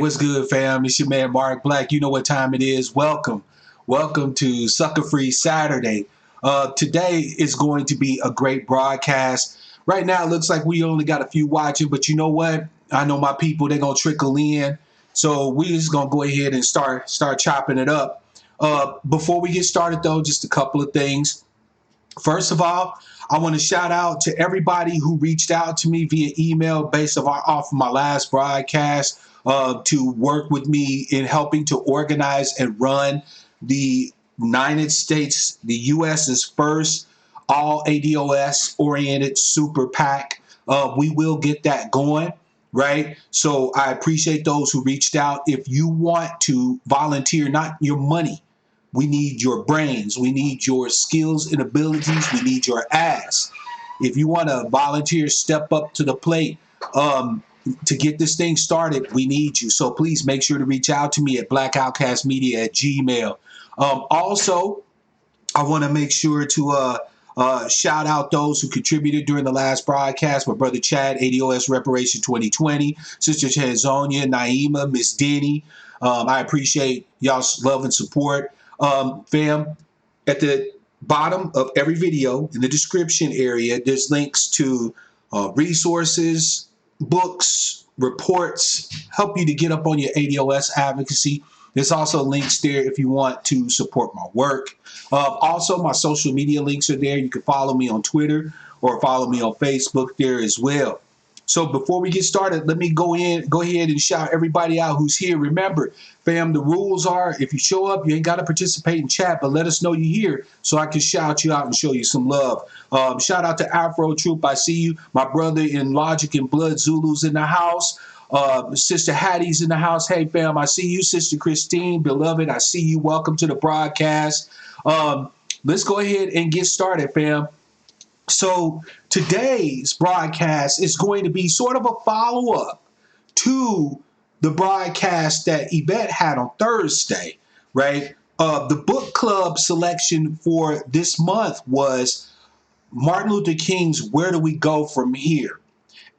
What's good, fam? It's your man, Mark Black. You know what time it is. Welcome. Welcome to Sucka-Free Saturday. Today is going to be a great broadcast. Right now, it looks like we only got a few watching, but you know what? I know my people, they're going to trickle in. So we just going to go ahead and start chopping it up. Before we get started, though, just a couple of things. First of all, I want to shout out to everybody who reached out to me via email based off of my last broadcast to work with me in helping to organize and run the United States, the U.S.'s first all ADOS-oriented super PAC. We will get that going, right? So I appreciate those who reached out. If you want to volunteer, not your money, we need your brains. We need your skills and abilities. We need your ass. If you want to volunteer, step up to the plate to get this thing started, we need you. So please make sure to reach out to me at blackoutcastmedia@gmail. Also, I want to make sure to shout out those who contributed during the last broadcast. My brother Chad, ADOS Reparation 2020, Sister Chanzonia, Naima, Miss Denny. I appreciate y'all's love and support. Fam, at the bottom of every video in the description area, there's links to resources, books, reports, help you to get up on your ADOS advocacy. There's also links there if you want to support my work. Also, my social media links are there. You can follow me on Twitter or follow me on Facebook there as well. So before we get started, let me go ahead and shout everybody out who's here. Remember, fam, the rules are if you show up, you ain't got to participate in chat, but let us know you're here so I can shout you out and show you some love. Shout out to Afro Troop. I see you. My brother in Logic and Blood Zulu's in the house. Sister Hattie's in the house. Hey, fam, I see you. Sister Christine, beloved, I see you. Welcome to the broadcast. Let's go ahead and get started, fam. So today's broadcast is going to be sort of a follow-up to the broadcast that Yvette had on Thursday, right? The book club selection for this month was Martin Luther King's Where Do We Go From Here?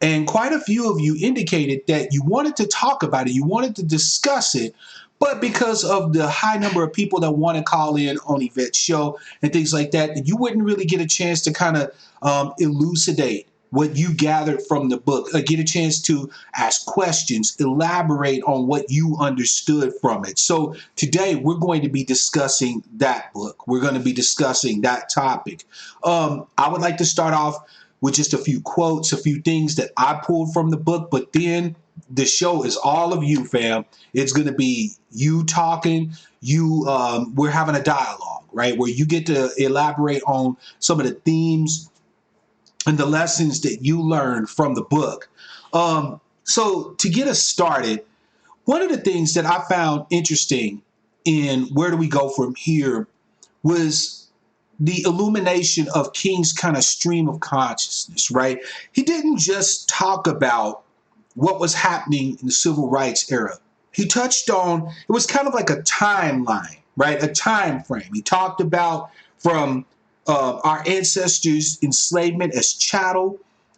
And quite a few of you indicated that you wanted to talk about it, you wanted to discuss it, but because of the high number of people that want to call in on Yvette's show and things like that, you wouldn't really get a chance to kind of elucidate what you gathered from the book, get a chance to ask questions, elaborate on what you understood from it. So today we're going to be discussing that book. We're going to be discussing that topic. I would like to start off with just a few quotes, a few things that I pulled from the book, but then the show is all of you, fam. It's going to be you talking, we're having a dialogue, right? Where you get to elaborate on some of the themes and the lessons that you learned from the book. So to get us started, one of the things that I found interesting in Where Do We Go From Here was the illumination of King's kind of stream of consciousness, right? He didn't just talk about what was happening in the civil rights era. He touched on, it was kind of like a timeline, right? A time frame. He talked about from our ancestors' enslavement as chattel.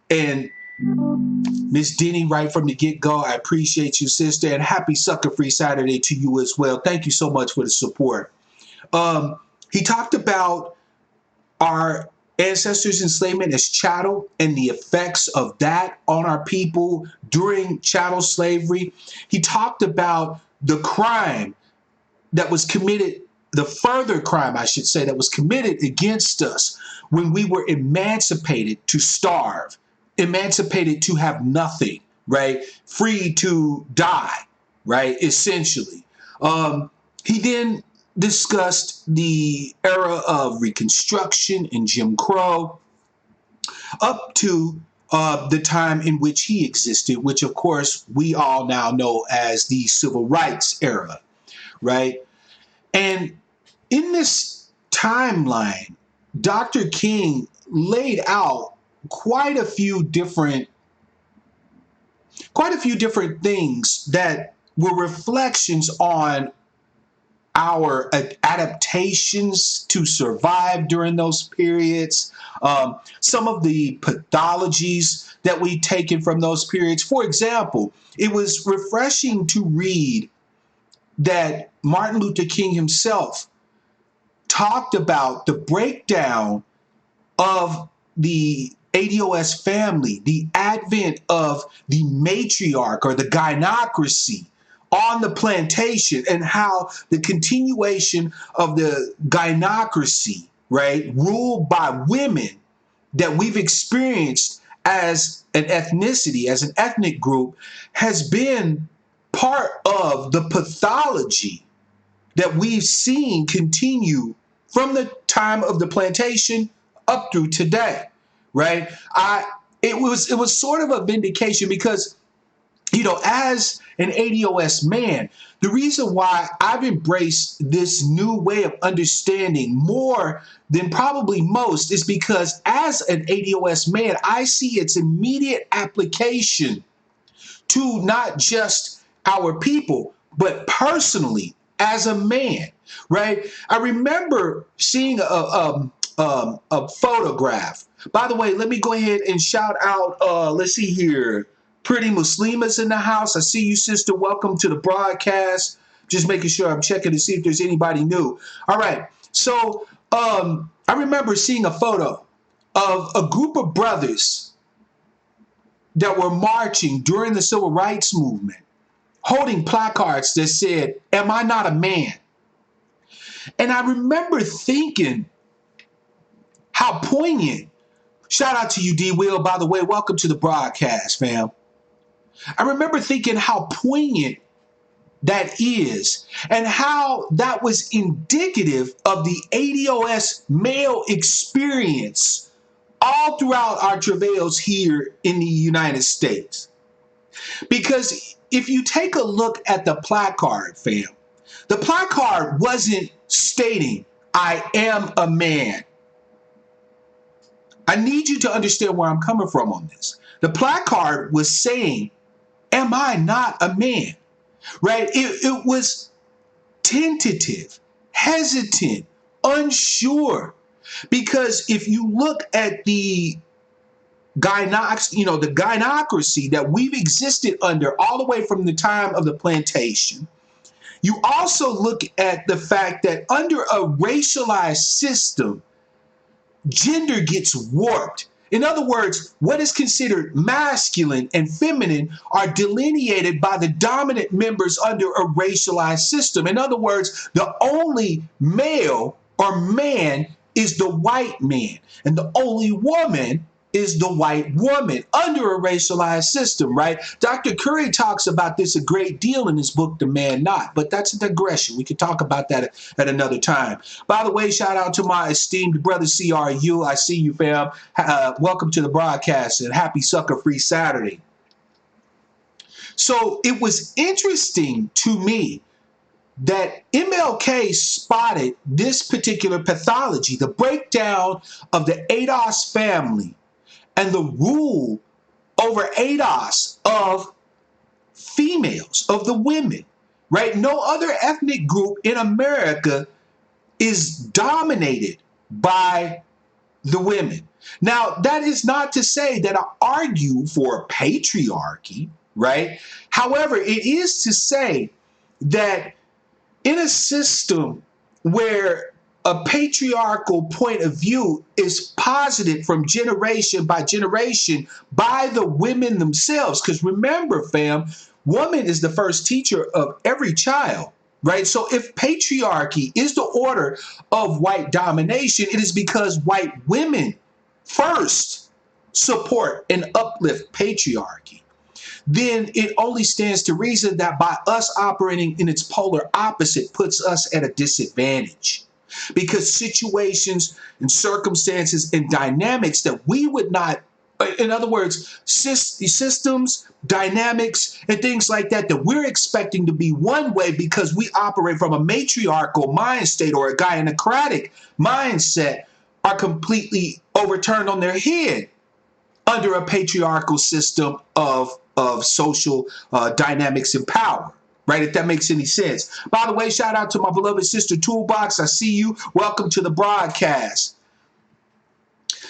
And Miss Denny, right from the get-go, I appreciate you, sister, and happy Sucka-Free Saturday to you as well. Thank you so much for the support. He talked about our ancestors' enslavement as chattel and the effects of that on our people during chattel slavery. He talked about the crime that was committed, the further crime, I should say, that was committed against us when we were emancipated to starve, emancipated to have nothing, right? Free to die, right? Essentially. He then discussed the era of Reconstruction and Jim Crow up to the time in which he existed, which of course we all now know as the Civil Rights era, right? And in this timeline, Dr. King laid out quite a few different things that were reflections on our adaptations to survive during those periods, some of the pathologies that we've taken from those periods. For example, it was refreshing to read that Martin Luther King himself talked about the breakdown of the ADOS family, the advent of the matriarch or the gynocracy on the plantation, and how the continuation of the gynocracy, right, ruled by women that we've experienced as an ethnicity, as an ethnic group, has been part of the pathology that we've seen continue from the time of the plantation up through today, right? It was sort of a vindication because, as an ADOS man, the reason why I've embraced this new way of understanding more than probably most is because as an ADOS man, I see its immediate application to not just our people, but personally as a man, right? I remember seeing a photograph. By the way, let me go ahead and shout out, let's see here, Pretty Muslima's in the house. I see you, sister. Welcome to the broadcast. Just making sure I'm checking to see if there's anybody new. All right. So I remember seeing a photo of a group of brothers that were marching during the civil rights movement, holding placards that said, "Am I not a man?" And I remember thinking how poignant. Shout out to you, D. Will, by the way. Welcome to the broadcast, fam. I remember thinking how poignant that is and how that was indicative of the ADOS male experience all throughout our travails here in the United States. Because if you take a look at the placard, fam, the placard wasn't stating, "I am a man." I need you to understand where I'm coming from on this. The placard was saying, "Am I not a man?" Right? It was tentative, hesitant, unsure. Because if you look at the the gynocracy that we've existed under all the way from the time of the plantation, you also look at the fact that under a racialized system, gender gets warped. In other words, what is considered masculine and feminine are delineated by the dominant members under a racialized system. In other words, the only male or man is the white man, and the only woman is the white woman under a racialized system, right? Dr. Curry talks about this a great deal in his book, The Man Not, but that's a digression. We could talk about that at another time. By the way, shout out to my esteemed brother, CRU. I see you, fam. Welcome to the broadcast and happy Sucka-Free Saturday. So it was interesting to me that MLK spotted this particular pathology, the breakdown of the ADOS family, and the rule over ADOS of females, of the women, right? No other ethnic group in America is dominated by the women. Now, that is not to say that I argue for patriarchy, right? However, it is to say that in a system where a patriarchal point of view is posited from generation by generation by the women themselves. Because remember, fam, woman is the first teacher of every child, right? So if patriarchy is the order of white domination, it is because white women first support and uplift patriarchy. Then it only stands to reason that by us operating in its polar opposite puts us at a disadvantage. Because situations and circumstances and dynamics that we would not, in other words, systems, dynamics, and things like that we're expecting to be one way because we operate from a matriarchal mind state or a gynocratic mindset are completely overturned on their head under a patriarchal system of social dynamics and power. right? If that makes any sense. By the way, shout out to my beloved sister Toolbox. I see you. Welcome to the broadcast.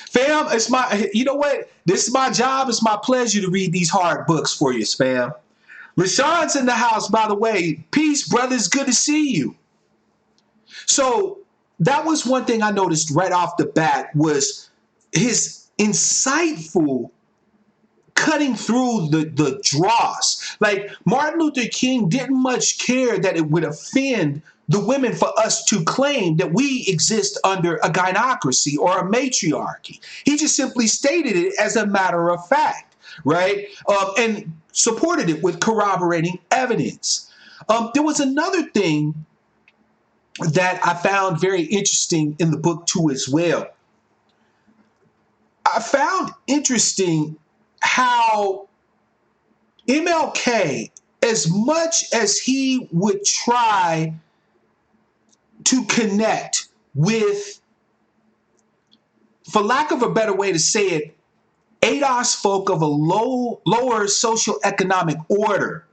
Fam, it's my, you know what? This is my job. It's my pleasure to read these hard books for you, fam. LaShawn's in the house, by the way. Peace, brothers. Good to see you. So that was one thing I noticed right off the bat was his insightful cutting through the dross. Like Martin Luther King didn't much care that it would offend the women for us to claim that we exist under a gynocracy or a matriarchy. He just simply stated it as a matter of fact, right? And supported it with corroborating evidence. There was another thing that I found very interesting in the book too as well. I found interesting how MLK, as much as he would try to connect with, for lack of a better way to say it, ADOS folk of a lower socioeconomic order,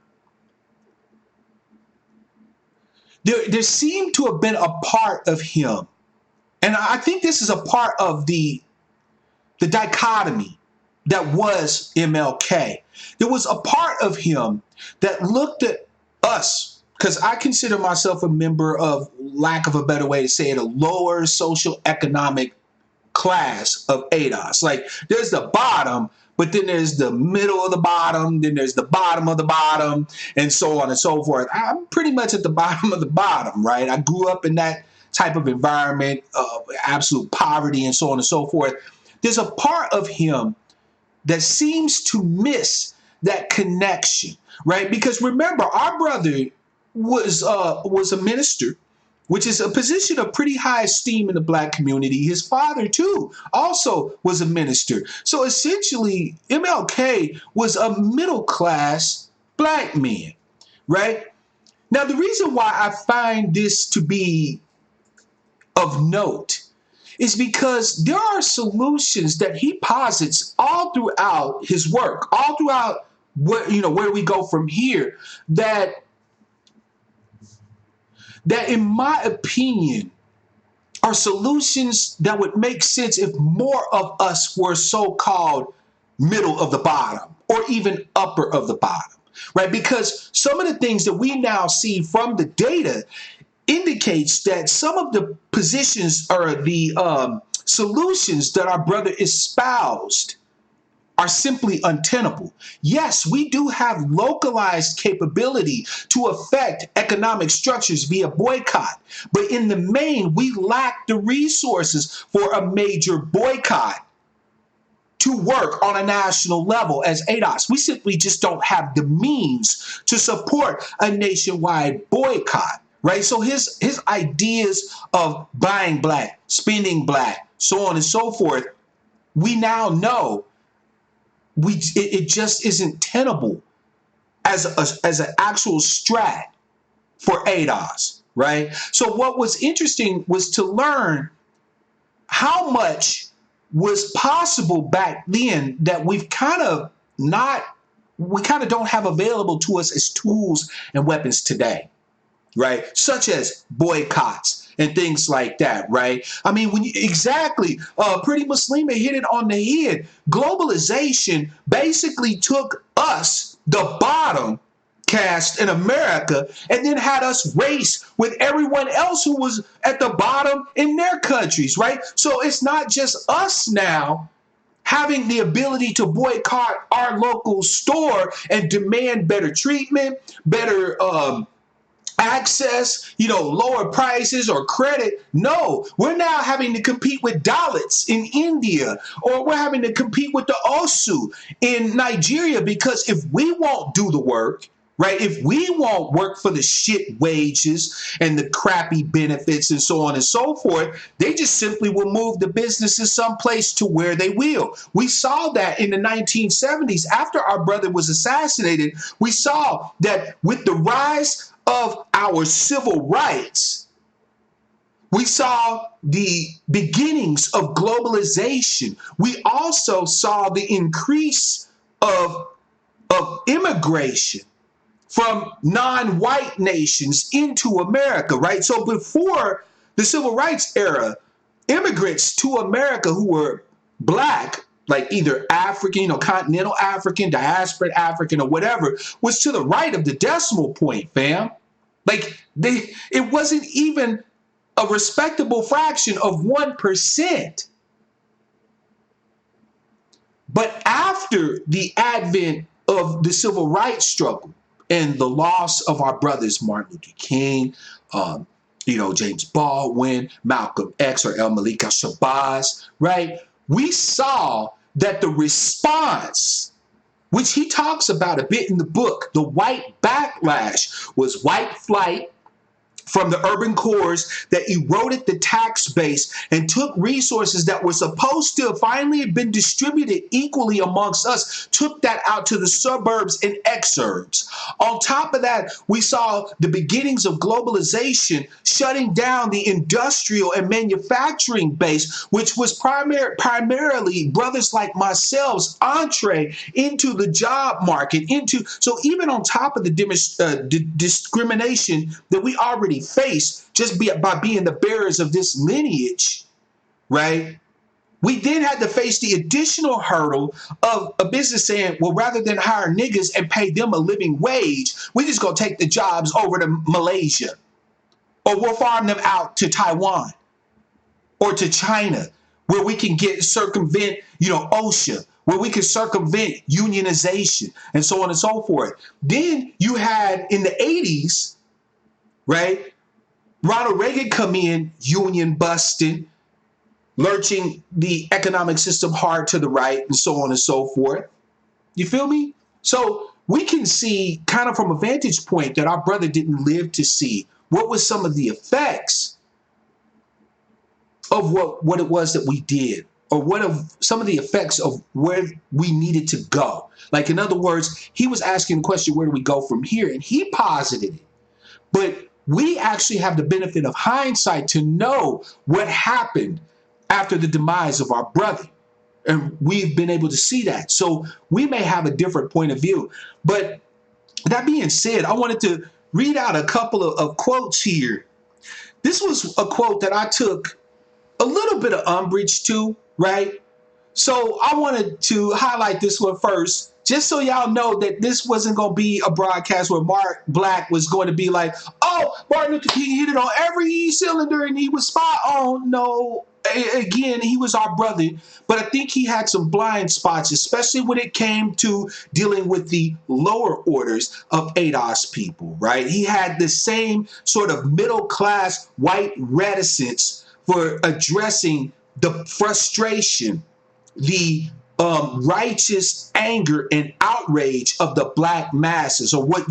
there seemed to have been a part of him, and I think this is a part of the dichotomy that was MLK. There was a part of him that looked at us, because I consider myself a member of, lack of a better way to say it, a lower socioeconomic class of ADOS. Like there's the bottom, but then there's the middle of the bottom, then there's the bottom of the bottom, and so on and so forth. I'm pretty much at the bottom of the bottom, right? I grew up in that type of environment of absolute poverty and so on and so forth. There's a part of him that seems to miss that connection, right? Because remember, our brother was a minister, which is a position of pretty high esteem in the black community. His father, too, also was a minister. So essentially, MLK was a middle-class black man, right? Now, the reason why I find this to be of note is because there are solutions that he posits all throughout his work, all throughout where we go from here, that in my opinion are solutions that would make sense if more of us were so-called middle of the bottom or even upper of the bottom, right? Because some of the things that we now see from the data indicates that some of the positions or the solutions that our brother espoused are simply untenable. Yes, we do have localized capability to affect economic structures via boycott, but in the main, we lack the resources for a major boycott to work on a national level as ADOS. We simply just don't have the means to support a nationwide boycott, right? So his ideas of buying black, spending black, so on and so forth, we now know it just isn't tenable as an actual strat for ADOS, right? So what was interesting was to learn how much was possible back then that we kind of don't have available to us as tools and weapons today, right? Such as boycotts and things like that, right? I mean, Pretty Muslima hit it on the head. Globalization basically took us, the bottom cast in America, and then had us race with everyone else who was at the bottom in their countries, right? So it's not just us now having the ability to boycott our local store and demand better treatment, better access, lower prices or credit. No, we're now having to compete with Dalits in India, or we're having to compete with the Osu in Nigeria, because if we won't do the work, right, if we won't work for the shit wages and the crappy benefits and so on and so forth, they just simply will move the businesses someplace to where they will. We saw that in the 1970s after our brother was assassinated. We saw that with the rise of our civil rights, we saw the beginnings of globalization. We also saw the increase of immigration from non-white nations into America, right? So before the civil rights era, immigrants to America who were black, like either African, continental African, diaspora African, or whatever, was to the right of the decimal point, fam. Like it wasn't even a respectable fraction of 1%. But after the advent of the civil rights struggle and the loss of our brothers, Martin Luther King, James Baldwin, Malcolm X or MLK Shabazz, right? We saw that the response, which he talks about a bit in the book, the white backlash, was white flight from the urban cores that eroded the tax base and took resources that were supposed to finally have been distributed equally amongst us, took that out to the suburbs and exurbs. On top of that, we saw the beginnings of globalization shutting down the industrial and manufacturing base, which was primarily brothers like myself's entree into the job market. So even on top of the discrimination that we already face by being the bearers of this lineage, right? We then had to face the additional hurdle of a business saying, well, rather than hire niggas and pay them a living wage, we just gonna take the jobs over to Malaysia, or we'll farm them out to Taiwan or to China, where we can circumvent, OSHA, where we can circumvent unionization and so on and so forth. Then you had in the 80s, right? Ronald Reagan come in, union busting, lurching the economic system hard to the right, and so on and so forth. You feel me? So we can see kind of from a vantage point that our brother didn't live to see what was some of the effects of what it was that we did, or what of some of the effects of where we needed to go. Like, in other words, he was asking the question, where do we go from here? And he posited it. But we actually have the benefit of hindsight to know what happened after the demise of our brother. And we've been able to see that. So we may have a different point of view. But that being said, I wanted to read out a couple of quotes here. This was a quote that I took a little bit of umbrage to, right? So I wanted to highlight this one first, just so y'all know that this wasn't going to be a broadcast where Mark Black was going to be like, oh, Martin Luther King hit it on every cylinder and he was spot on. No, again, he was our brother, but I think he had some blind spots, especially when it came to dealing with the lower orders of ADOS people, right? He had the same sort of middle-class white reticence for addressing the frustration, the righteous anger and outrage of the black masses, or what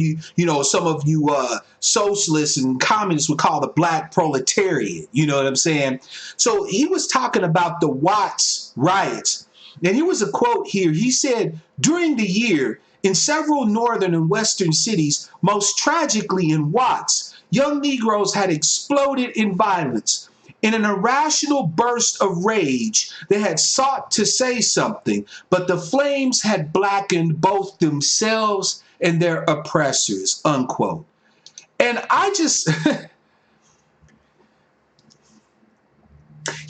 some of you socialists and communists would call the black proletariat. You know what I'm saying? So he was talking about the Watts riots. And here was a quote here. He said, during the year, in several northern and western cities, most tragically in Watts, young Negroes had exploded in violence. In an irrational burst of rage, they had sought to say something, but the flames had blackened both themselves and their oppressors, unquote. And I just,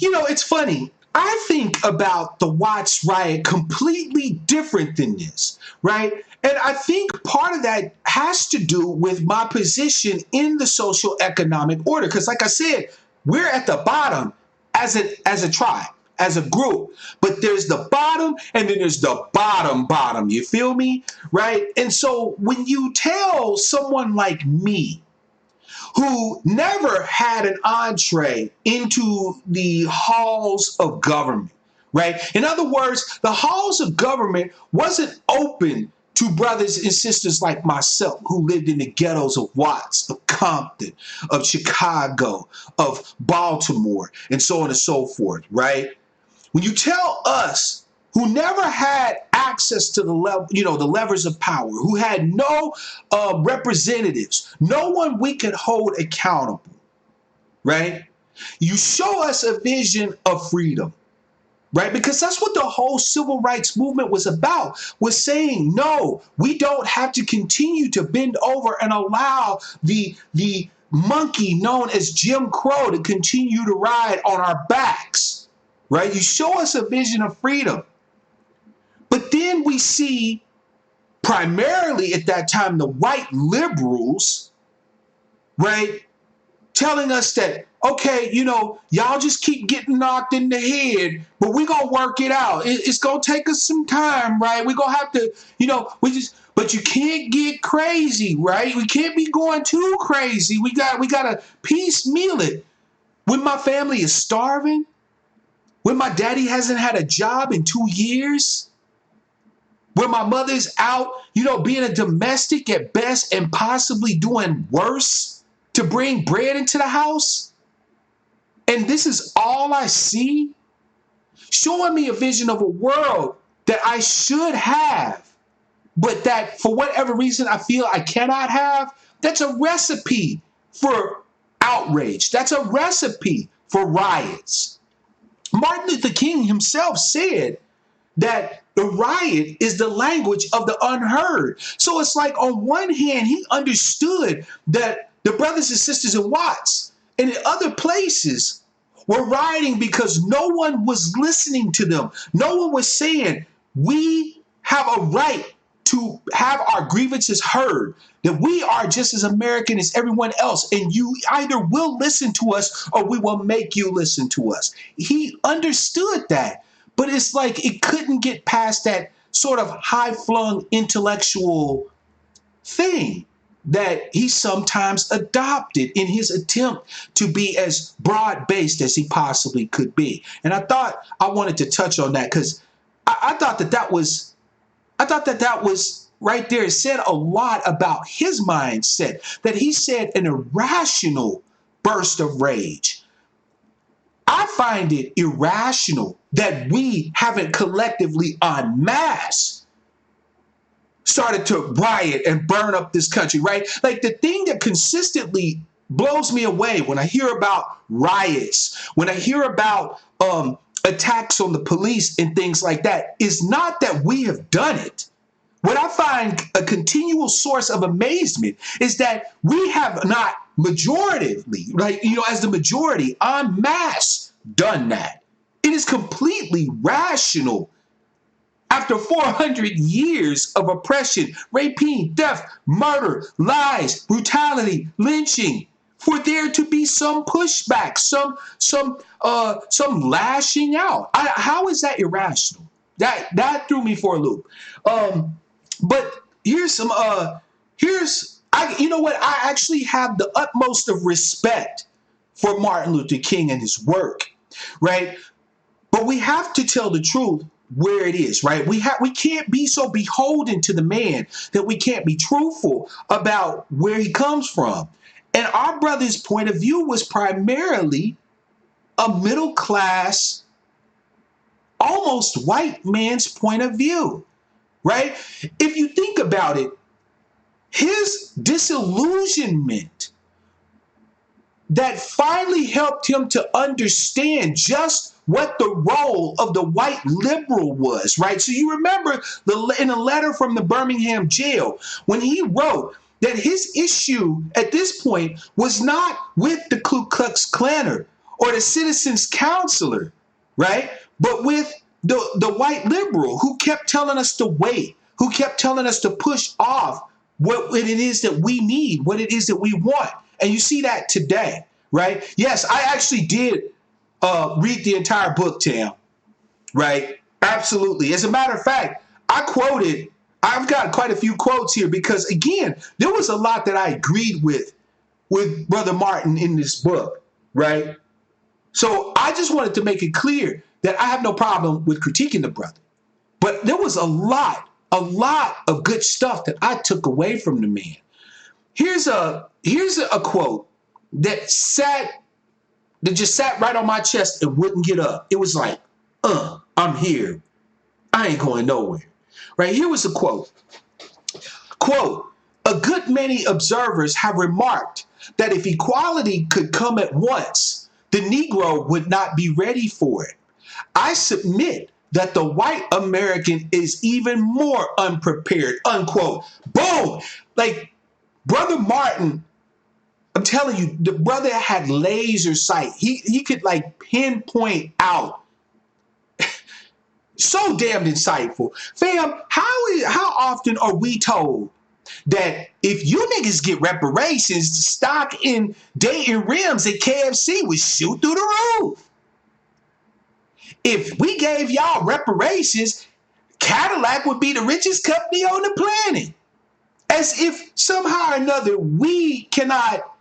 it's funny. I think about the Watts riot completely different than this, right? And I think part of that has to do with my position in the social economic order. Because like I said, we're at the bottom as a tribe, as a group. But there's the bottom and then there's the bottom. You feel me? Right? And so when you tell someone like me, who never had an entree into the halls of government, right? In other words, the halls of government wasn't open to brothers and sisters like myself who lived in the ghettos of Watts, of Compton, of Chicago, of Baltimore, and so on and so forth, right? When you tell us who never had access to the levers of power, who had no representatives, no one we could hold accountable, right? You show us a vision of freedom, right? Because that's what the whole civil rights movement was about, was saying, no, we don't have to continue to bend over and allow the monkey known as Jim Crow to continue to ride on our backs, right? You show us a vision of freedom. But then we see primarily at that time the white liberals, right, telling us that, okay, y'all just keep getting knocked in the head, but we're going to work it out. It's going to take us some time, right? We're going to have to, but you can't get crazy, right? We can't be going too crazy. We got to piecemeal it. When my family is starving, when my daddy hasn't had a job in 2 years, when my mother's out, being a domestic at best and possibly doing worse to bring bread into the house, and this is all I see, showing me a vision of a world that I should have, but that for whatever reason I feel I cannot have, that's a recipe for outrage. That's a recipe for riots. Martin Luther King himself said that the riot is the language of the unheard. So it's like, on one hand, he understood that the brothers and sisters in Watts and in other places were rioting because no one was listening to them. No one was saying, we have a right to have our grievances heard, that we are just as American as everyone else, and you either will listen to us or we will make you listen to us. He understood that, but it's like it couldn't get past that sort of high-flung intellectual thing that he sometimes adopted in his attempt to be as broad-based as he possibly could be. And I thought I wanted to touch on that because I thought that was right there. It said a lot about his mindset, that he said an irrational burst of rage. I find it irrational that we haven't collectively en masse started to riot and burn up this country, right? Like, the thing that consistently blows me away when I hear about riots, when I hear about attacks on the police and things like that, is not that we have done it. What I find a continual source of amazement is that we have not majoritively, right, as the majority en masse done that. It is completely rational. After 400 years of oppression, rapine, theft, murder, lies, brutality, lynching, for there to be some pushback, some lashing out. How is that irrational? That threw me for a loop. But I actually have the utmost of respect for Martin Luther King and his work, right? But we have to tell the truth where it is, right? We can't be so beholden to the man that we can't be truthful about where he comes from. And our brother's point of view was primarily a middle class, almost white man's point of view, right? If you think about it, his disillusionment that finally helped him to understand just what the role of the white liberal was, right? So you remember in a letter from the Birmingham jail, when he wrote that his issue at this point was not with the Ku Klux Klaner or the Citizens Counselor, right? But with the white liberal who kept telling us to wait, who kept telling us to push off what it is that we need, what it is that we want. And you see that today, right? Yes, I actually did read the entire book, Tam, right? Absolutely. As a matter of fact, I've got quite a few quotes here because, again, there was a lot that I agreed with Brother Martin in this book, right? So I just wanted to make it clear that I have no problem with critiquing the brother. But there was a lot of good stuff that I took away from the man. Here's a quote that just sat right on my chest and wouldn't get up. It was like, I'm here. I ain't going nowhere. Right? Here was a quote. Quote, a good many observers have remarked that if equality could come at once, the Negro would not be ready for it. I submit that the white American is even more unprepared, unquote. Boom! Like, Brother Martin, I'm telling you, the brother had laser sight. He could like pinpoint out. So damn insightful. Fam, how often are we told that if you niggas get reparations, the stock in Dayton rims at KFC would shoot through the roof? If we gave y'all reparations, Cadillac would be the richest company on the planet. As if somehow or another we cannot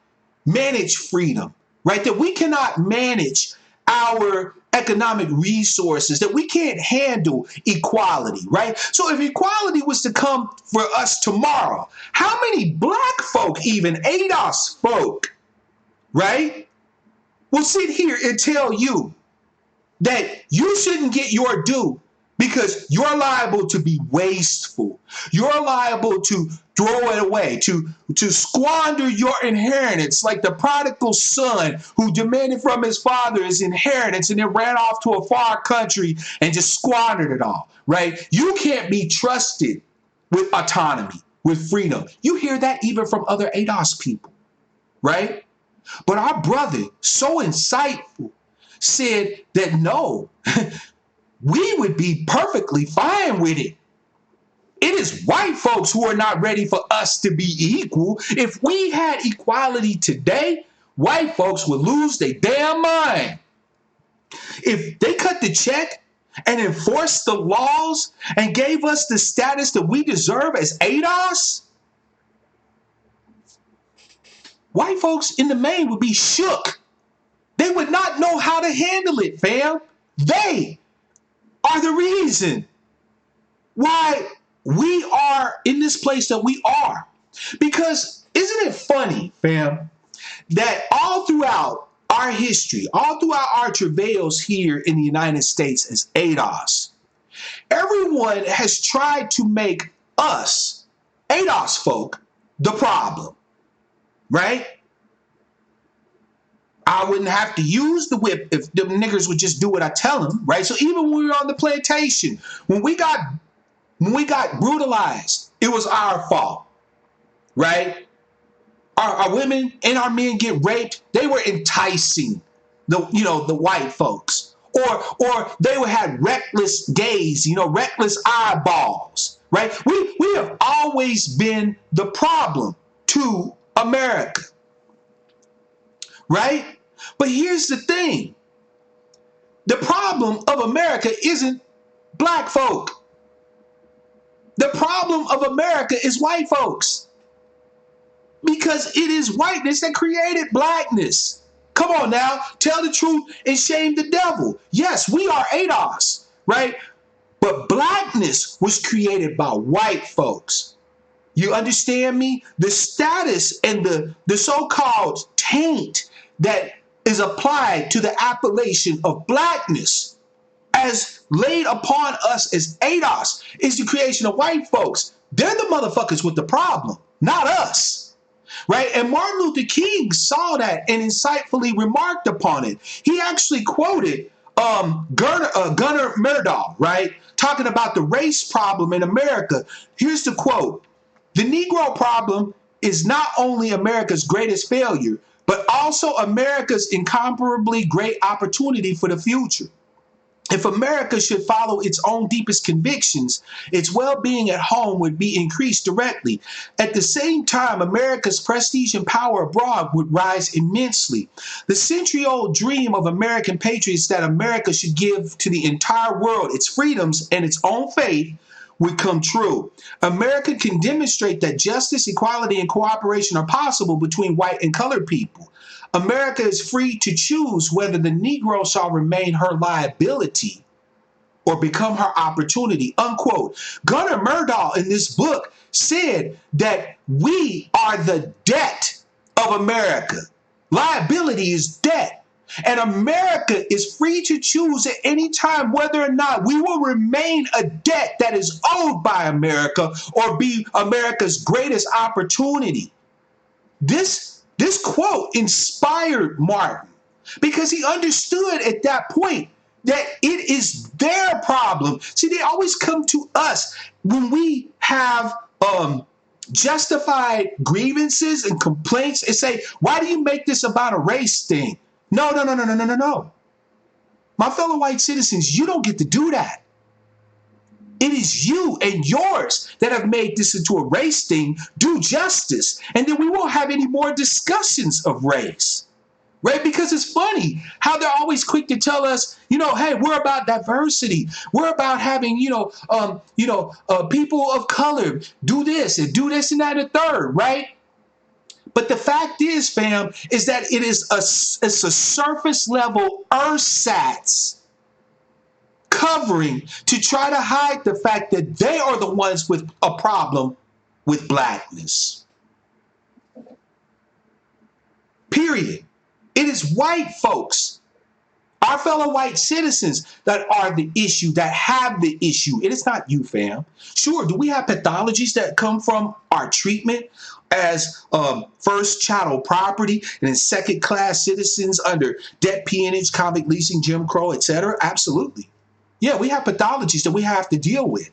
manage freedom, right? That we cannot manage our economic resources, that we can't handle equality, right? So if equality was to come for us tomorrow, how many black folk, even ADOS folk, right, will sit here and tell you that you shouldn't get your due because you're liable to be wasteful. You're liable to throw it away, to squander your inheritance, like the prodigal son who demanded from his father his inheritance and then ran off to a far country and just squandered it all, right? You can't be trusted with autonomy, with freedom. You hear that even from other ADOS people, right? But our brother, so insightful, said that no, we would be perfectly fine with it. It is white folks who are not ready for us to be equal. If we had equality today, white folks would lose their damn mind. If they cut the check and enforced the laws and gave us the status that we deserve as ADOS, white folks in the main would be shook. They would not know how to handle it, fam. They are the reason why we are in this place that we are. Because isn't it funny, fam, that all throughout our history, all throughout our travails here in the United States as ADOS, everyone has tried to make us, ADOS folk, the problem, right? I wouldn't have to use the whip if the niggers would just do what I tell them, right? So even when we were on the plantation, when we got brutalized, it was our fault, right? Our women and our men get raped. They were enticing the white folks, or they would have reckless gaze, reckless eyeballs, right? We have always been the problem to America, right? But here's the thing. The problem of America isn't black folk. The problem of America is white folks. Because it is whiteness that created blackness. Come on now, tell the truth and shame the devil. Yes, we are ADOS, right? But blackness was created by white folks. You understand me? The status and the so-called taint that is applied to the appellation of blackness as laid upon us as ADOS is the creation of white folks. They're the motherfuckers with the problem, not us, right? And Martin Luther King saw that and insightfully remarked upon it. He actually quoted Gunnar Myrdal, right? Talking about the race problem in America. Here's the quote. The Negro problem is not only America's greatest failure, but also America's incomparably great opportunity for the future. If America should follow its own deepest convictions, its well-being at home would be increased directly. At the same time, America's prestige and power abroad would rise immensely. The century-old dream of American patriots that America should give to the entire world its freedoms and its own faith would come true. America can demonstrate that justice, equality, and cooperation are possible between white and colored people. America is free to choose whether the Negro shall remain her liability or become her opportunity, unquote. Gunnar Myrdal in this book said that we are the debt of America. Liability is debt. And America is free to choose at any time whether or not we will remain a debt that is owed by America or be America's greatest opportunity. This quote inspired Martin because he understood at that point that it is their problem. See, they always come to us when we have justified grievances and complaints and say, why do you make this about a race thing? No, no, no, no, no, no, no, no. My fellow white citizens, you don't get to do that. It is you and yours that have made this into a race thing. Do justice. And then we won't have any more discussions of race. Right? Because it's funny how they're always quick to tell us, hey, we're about diversity. We're about having, people of color do this and that and third, right? But the fact is, fam, is that it's a surface level ersatz covering to try to hide the fact that they are the ones with a problem with blackness. Period. It is white folks, our fellow white citizens, that are the issue, that have the issue. It is not you, fam. Sure, do we have pathologies that come from our treatment as first chattel property and then second class citizens under debt peonage, convict leasing, Jim Crow, etc.? Absolutely. Yeah, we have pathologies that we have to deal with.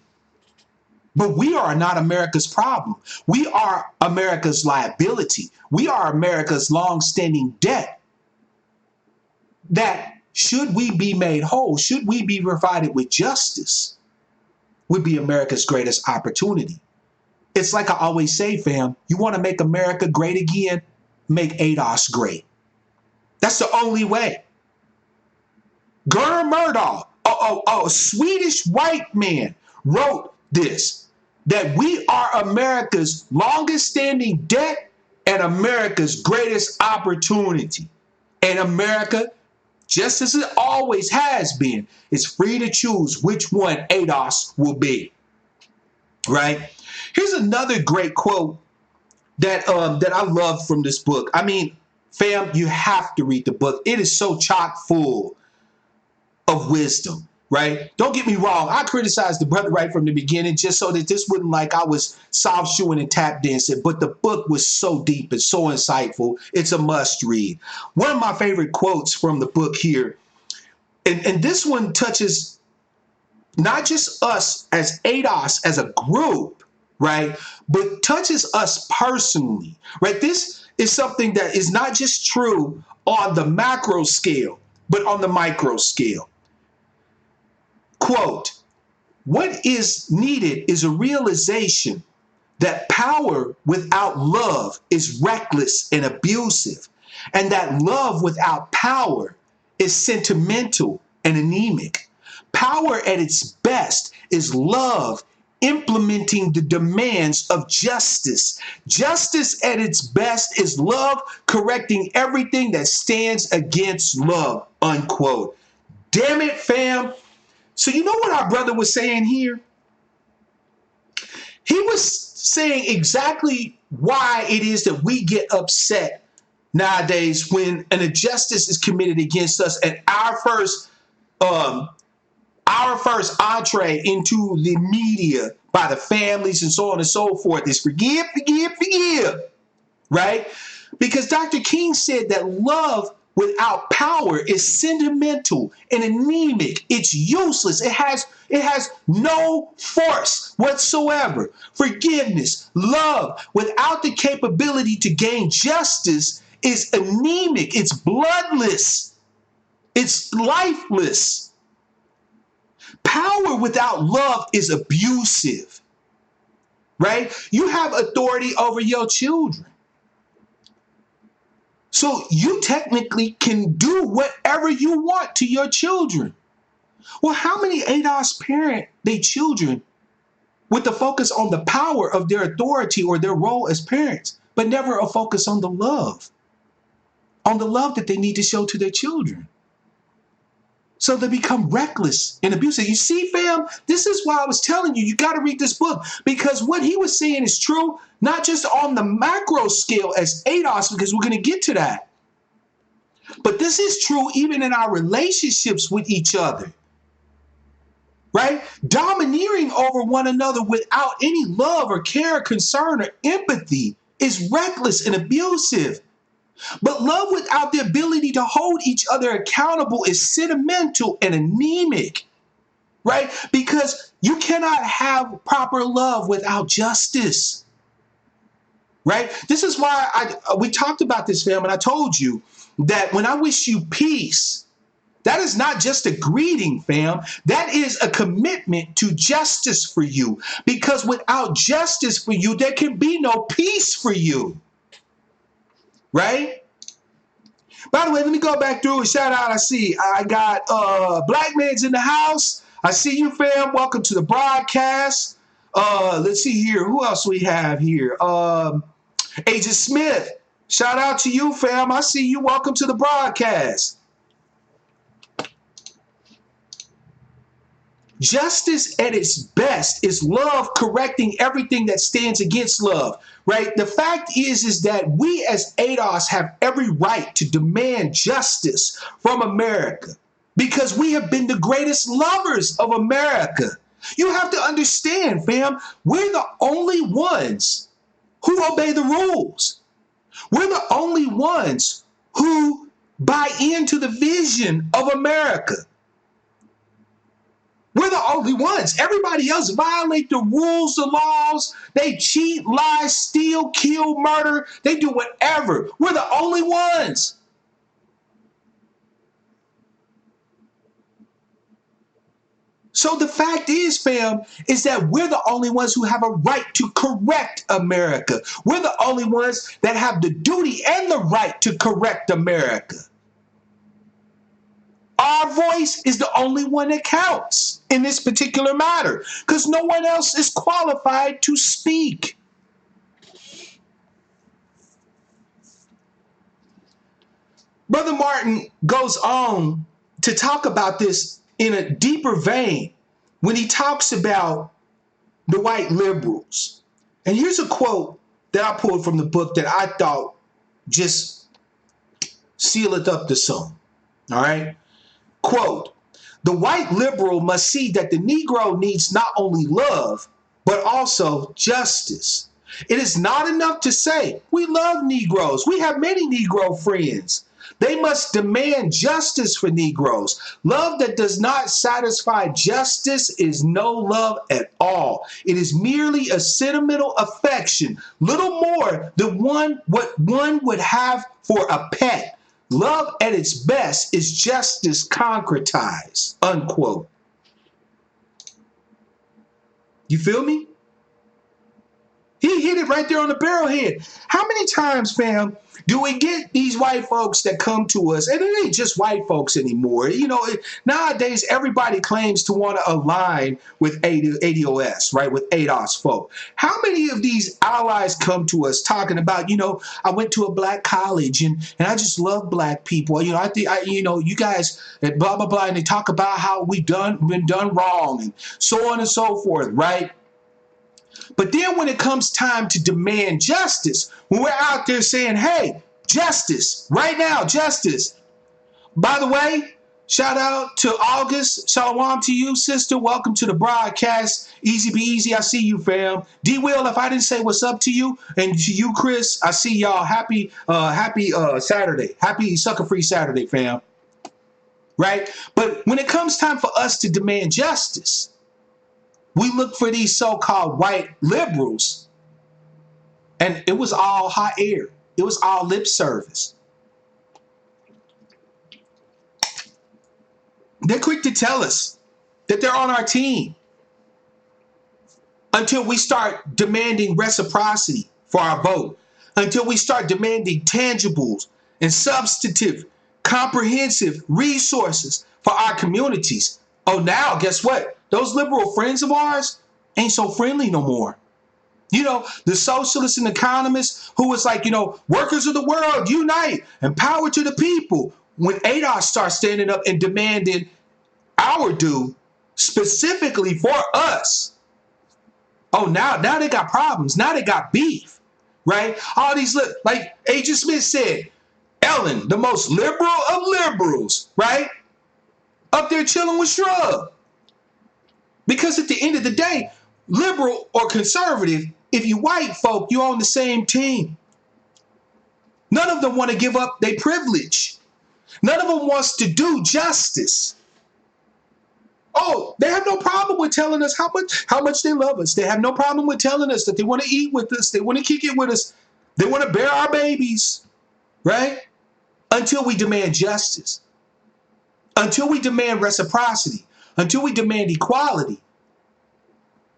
But we are not America's problem. We are America's liability. We are America's long-standing debt. That should we be made whole, should we be provided with justice, would be America's greatest opportunity. It's like I always say, fam, you want to make America great again? Make ADOS great. That's the only way. Gurr Murdoch, a Swedish white man, wrote this, that we are America's longest standing debt and America's greatest opportunity. And America, just as it always has been, is free to choose which one ADOS will be. Right? Here's another great quote that I love from this book. I mean, fam, you have to read the book. It is so chock full of wisdom. Right? Don't get me wrong. I criticized the brother right from the beginning just so that this wouldn't like I was soft shoeing and tap dancing. But the book was so deep and so insightful. It's a must read. One of my favorite quotes from the book here, and this one touches not just us as ADOS as a group, right? But touches us personally, right? This is something that is not just true on the macro scale, but on the micro scale. Quote, what is needed is a realization that power without love is reckless and abusive, and that love without power is sentimental and anemic. Power at its best is love implementing the demands of justice. Justice at its best is love correcting everything that stands against love, unquote. Damn it, fam. So you know what our brother was saying here? He was saying exactly why it is that we get upset nowadays when an injustice is committed against us, and our first entree into the media by the families and so on and so forth is forgive, forgive, forgive, right? Because Dr. King said that love without power is sentimental and anemic. It's useless. It has no force whatsoever. Forgiveness, love, without the capability to gain justice is anemic. It's bloodless. It's lifeless. Power without love is abusive, right? You have authority over your children. So you technically can do whatever you want to your children. Well, how many ADOS parent their children with the focus on the power of their authority or their role as parents, but never a focus on the love that they need to show to their children? So they become reckless and abusive. You see, fam, this is why I was telling you, you got to read this book, because what he was saying is true, not just on the macro scale as ADOS, because we're going to get to that. But this is true even in our relationships with each other, right? Domineering over one another without any love or care, concern, or empathy is reckless and abusive. But love without the ability to hold each other accountable is sentimental and anemic, right? Because you cannot have proper love without justice, right? This is why we talked about this, fam, and I told you that when I wish you peace, that is not just a greeting, fam. That is a commitment to justice for you. Because without justice for you, there can be no peace for you, right? By the way, let me go back through and shout out. I got Black Man's in the house. I see you, fam. Welcome to the broadcast. Let's see here. Who else we have here? Agent Smith. Shout out to you, fam. I see you. Welcome to the broadcast. Justice at its best is love correcting everything that stands against love, right? The fact is that we as ADOS have every right to demand justice from America because we have been the greatest lovers of America. You have to understand, fam, we're the only ones who obey the rules. We're the only ones who buy into the vision of America. We're the only ones. Everybody else violate the rules, the laws. They cheat, lie, steal, kill, murder. They do whatever. We're the only ones. So the fact is, fam, is that we're the only ones who have a right to correct America. We're the only ones that have the duty and the right to correct America. Our voice is the only one that counts in this particular matter because no one else is qualified to speak. Brother Martin goes on to talk about this in a deeper vein when he talks about the white liberals. And here's a quote that I pulled from the book that I thought just sealed up the sum. All right. Quote, the white liberal must see that the Negro needs not only love, but also justice. It is not enough to say, we love Negroes. We have many Negro friends. They must demand justice for Negroes. Love that does not satisfy justice is no love at all. It is merely a sentimental affection, little more than what one would have for a pet. Love at its best is justice concretized, unquote. You feel me? He hit it right there on the barrelhead. How many times, fam, do we get these white folks that come to us, and it ain't just white folks anymore. You know, nowadays everybody claims to want to align with ADOS, right, with ADOS folk. How many of these allies come to us talking about, you know, I went to a black college and I just love black people. You know, I think, you guys, blah, blah, blah, and they talk about how we been done wrong and so on and so forth, right? But then when it comes time to demand justice, when we're out there saying, hey, justice, right now, justice. By the way, shout out to August. Shalom to you, sister. Welcome to the broadcast. Easy be easy. I see you, fam. D. Will, if I didn't say what's up to you, and to you, Chris, I see y'all. Happy Saturday. Happy Sucka-Free Saturday, fam. Right? But when it comes time for us to demand justice, we look for these so-called white liberals, and it was all hot air. It was all lip service. They're quick to tell us that they're on our team until we start demanding reciprocity for our vote, until we start demanding tangibles and substantive, comprehensive resources for our communities. Oh, now, guess what? Those liberal friends of ours ain't so friendly no more. You know, the socialists and economists who was like, you know, workers of the world, unite and power to the people. When ADOS starts standing up and demanding our due specifically for us, oh, now they got problems. Now they got beef, right? All these, like Agent Smith said, Ellen, the most liberal of liberals, right? Up there chilling with Shrub. Because at the end of the day, liberal or conservative, if you white folk, you're on the same team. None of them want to give up their privilege. None of them wants to do justice. Oh, they have no problem with telling us how much they love us. They have no problem with telling us that they want to eat with us. They want to kick it with us. They want to bear our babies, right? Until we demand justice, until we demand reciprocity, until we demand equality.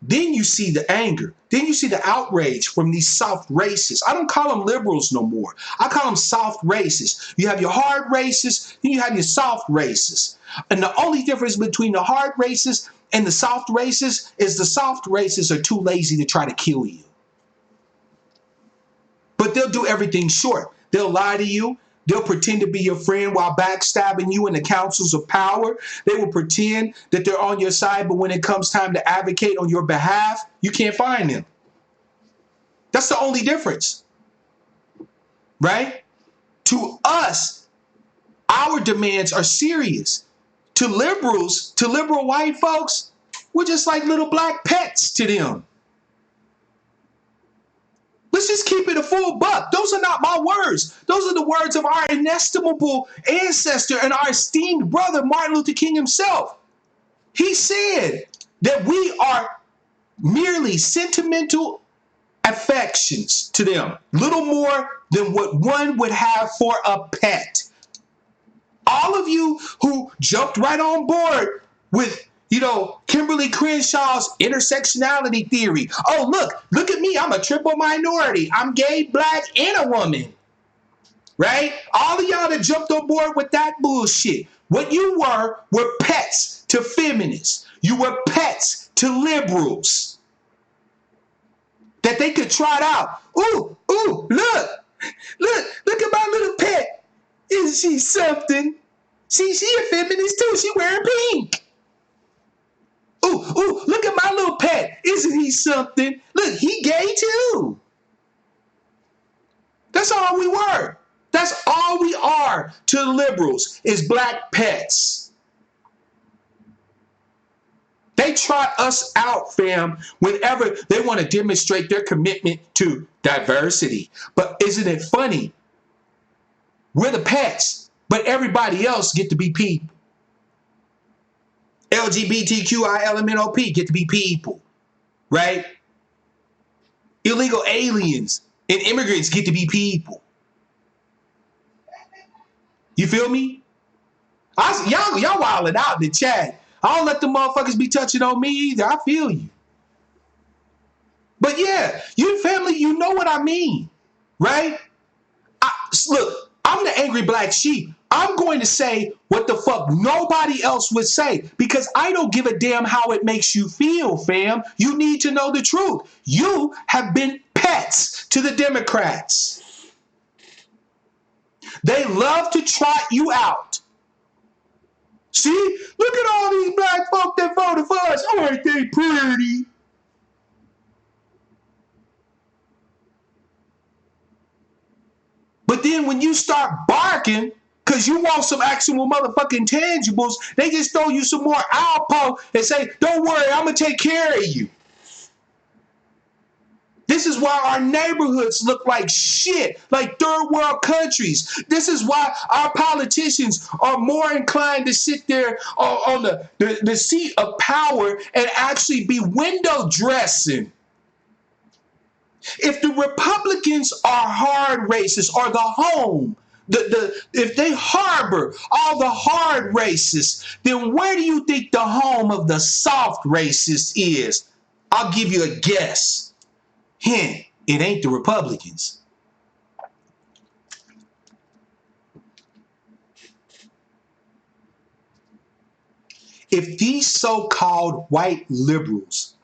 Then you see the anger. Then you see the outrage from these soft racists. I don't call them liberals no more. I call them soft racists. You have your hard racists, then you have your soft racists. And the only difference between the hard racists and the soft racists is the soft racists are too lazy to try to kill you. But they'll do everything short. They'll lie to you. They'll pretend to be your friend while backstabbing you in the councils of power. They will pretend that they're on your side, but when it comes time to advocate on your behalf, you can't find them. That's the only difference, right? To us, our demands are serious. To liberals, to liberal white folks, we're just like little black pets to them. Let's just keep it a full buck. Those are not my words. Those are the words of our inestimable ancestor and our esteemed brother, Martin Luther King himself. He said that we are merely sentimental affections to them, little more than what one would have for a pet. All of you who jumped right on board with Kimberly Crenshaw's intersectionality theory. Oh, look at me. I'm a triple minority. I'm gay, black, and a woman. Right? All of y'all that jumped on board with that bullshit. What you were pets to feminists. You were pets to liberals. That they could trot out. Ooh, look at my little pet. Isn't she something? She a feminist too. She wearing pink. Ooh, look at my little pet. Isn't he something? Look, he gay too. That's all we were. That's all we are to the liberals is black pets. They trot us out, fam, whenever they want to demonstrate their commitment to diversity. But isn't it funny? We're the pets, but everybody else get to be people. LGBTQILMNOP get to be people, right? Illegal aliens and immigrants get to be people. You feel me? Y'all wilding out in the chat. I don't let the motherfuckers be touching on me either. I feel you. But yeah, you family, you know what I mean, right? Look, I'm the angry black sheep. I'm going to say what the fuck nobody else would say because I don't give a damn how it makes you feel, fam. You need to know the truth. You have been pets to the Democrats. They love to trot you out. See, look at all these black folk that voted for us. Aren't they pretty? But then when you start barking, because you want some actual motherfucking tangibles, they just throw you some more Alpo and say, don't worry, I'm going to take care of you. This is why our neighborhoods look like shit, like third world countries. This is why our politicians are more inclined to sit there on the seat of power and actually be window dressing. If the Republicans are hard racists or the home, if they harbor all the hard racists, then where do you think the home of the soft racists is? I'll give you a guess. Hint, it ain't the Republicans. If these so-called white liberals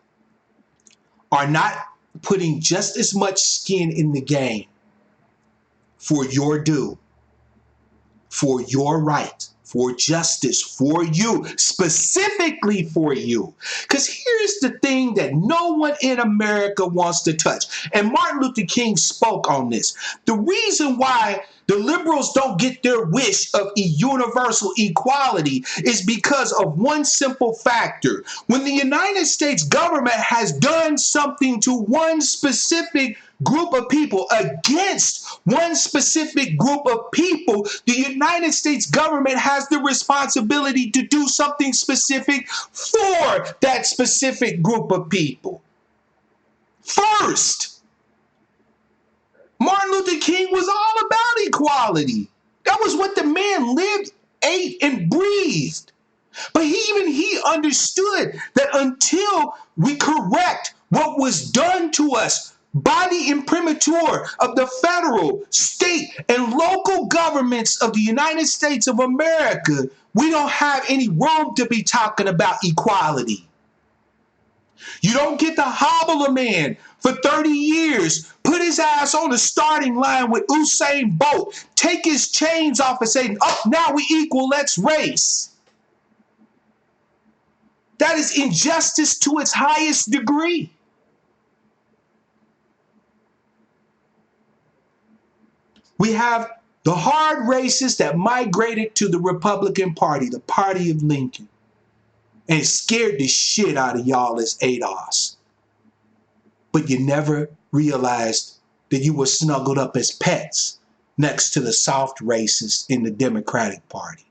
are not putting just as much skin in the game for your due, for your right, for justice, for you, specifically for you. Because here's the thing that no one in America wants to touch. And Martin Luther King spoke on this. The reason why the liberals don't get their wish of universal equality is because of one simple factor. When the United States government has done something to one specific group of people against one specific group of people, the United States government has the responsibility to do something specific for that specific group of people. First, Martin Luther King was all about equality. That was what the man lived, ate, and breathed. But he understood that until we correct what was done to us by the imprimatur of the federal, state, and local governments of the United States of America, we don't have any room to be talking about equality. You don't get to hobble a man for 30 years, put his ass on the starting line with Usain Bolt, take his chains off and say, oh, now we equal, let's race. That is injustice to its highest degree. We have the hard racists that migrated to the Republican Party, the party of Lincoln, and scared the shit out of y'all as ADOS. But you never realized that you were snuggled up as pets next to the soft racists in the Democratic Party.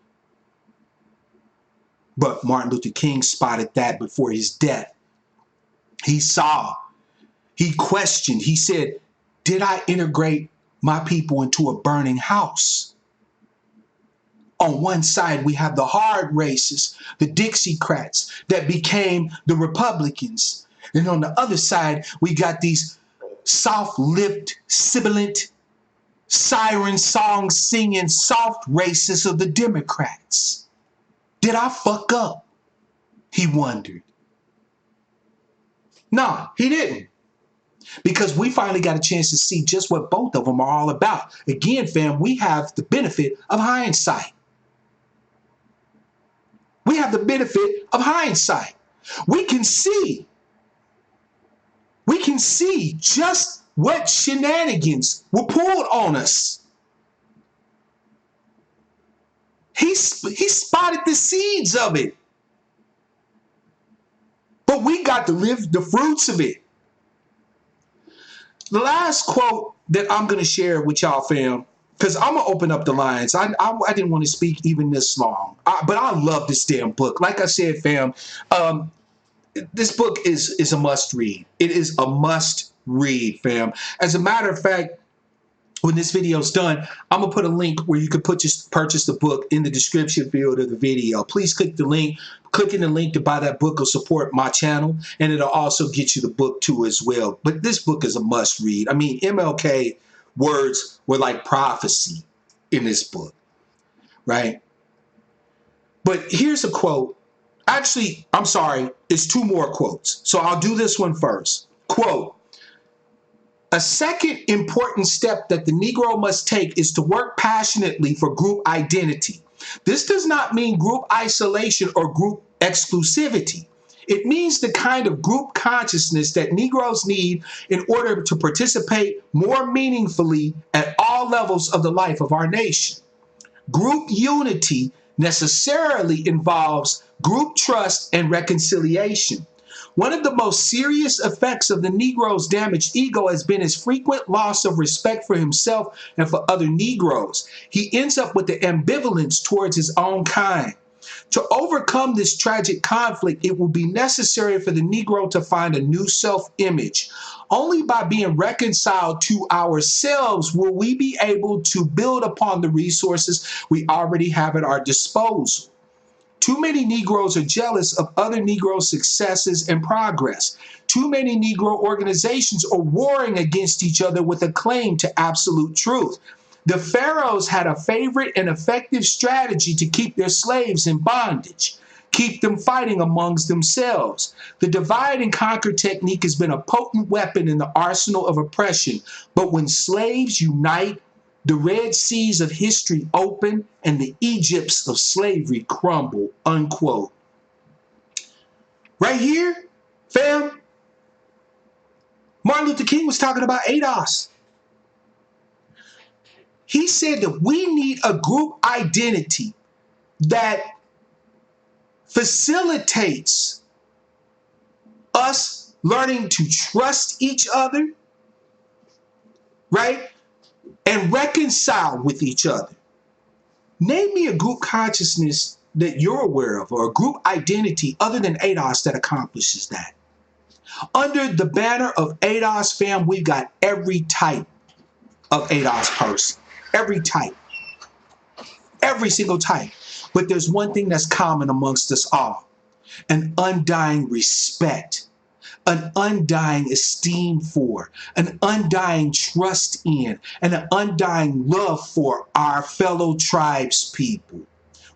But Martin Luther King spotted that before his death. He saw, he questioned, he said, did I integrate my people into a burning house? On one side, we have the hard racists, the Dixiecrats that became the Republicans. And on the other side, we got these soft-lipped, sibilant, siren song singing soft racists of the Democrats. Did I fuck up? He wondered. No, he didn't. Because we finally got a chance to see just what both of them are all about. Again, fam, we have the benefit of hindsight. We have the benefit of hindsight. We can see just what shenanigans were pulled on us. He spotted the seeds of it. But we got to live the fruits of it. The last quote that I'm going to share with y'all, fam, because I'm going to open up the lines. I didn't want to speak even this long, but I love this damn book. Like I said, fam, this book is a must read. It is a must read, fam. As a matter of fact, when this video is done, I'm going to put a link where you can purchase the book in the description field of the video. Please click the link. Clicking the link to buy that book will support my channel, and it'll also get you the book too as well. But this book is a must read. I mean, MLK words were like prophecy in this book, right? But here's a quote. Actually, I'm sorry, it's two more quotes. So I'll do this one first. Quote, a second important step that the Negro must take is to work passionately for group identity. This does not mean group isolation or group exclusivity. It means the kind of group consciousness that Negroes need in order to participate more meaningfully at all levels of the life of our nation. Group unity necessarily involves group trust and reconciliation. One of the most serious effects of the Negro's damaged ego has been his frequent loss of respect for himself and for other Negroes. He ends up with the ambivalence towards his own kind. To overcome this tragic conflict, it will be necessary for the Negro to find a new self-image. Only by being reconciled to ourselves will we be able to build upon the resources we already have at our disposal. Too many Negroes are jealous of other Negro successes and progress. Too many Negro organizations are warring against each other with a claim to absolute truth. The pharaohs had a favorite and effective strategy to keep their slaves in bondage, keep them fighting amongst themselves. The divide and conquer technique has been a potent weapon in the arsenal of oppression. But when slaves unite, the Red Seas of history open and the Egypts of slavery crumble, unquote. Right here, fam, Martin Luther King was talking about ADOS. He said that we need a group identity that facilitates us learning to trust each other, right? And reconcile with each other. Name me a group consciousness that you're aware of, or a group identity other than ADOS that accomplishes that. Under the banner of ADOS, fam, we've got every type of ADOS person. Every type. Every single type. But there's one thing that's common amongst us all. An undying respect. An undying esteem for, an undying trust in, and an undying love for our fellow tribes people.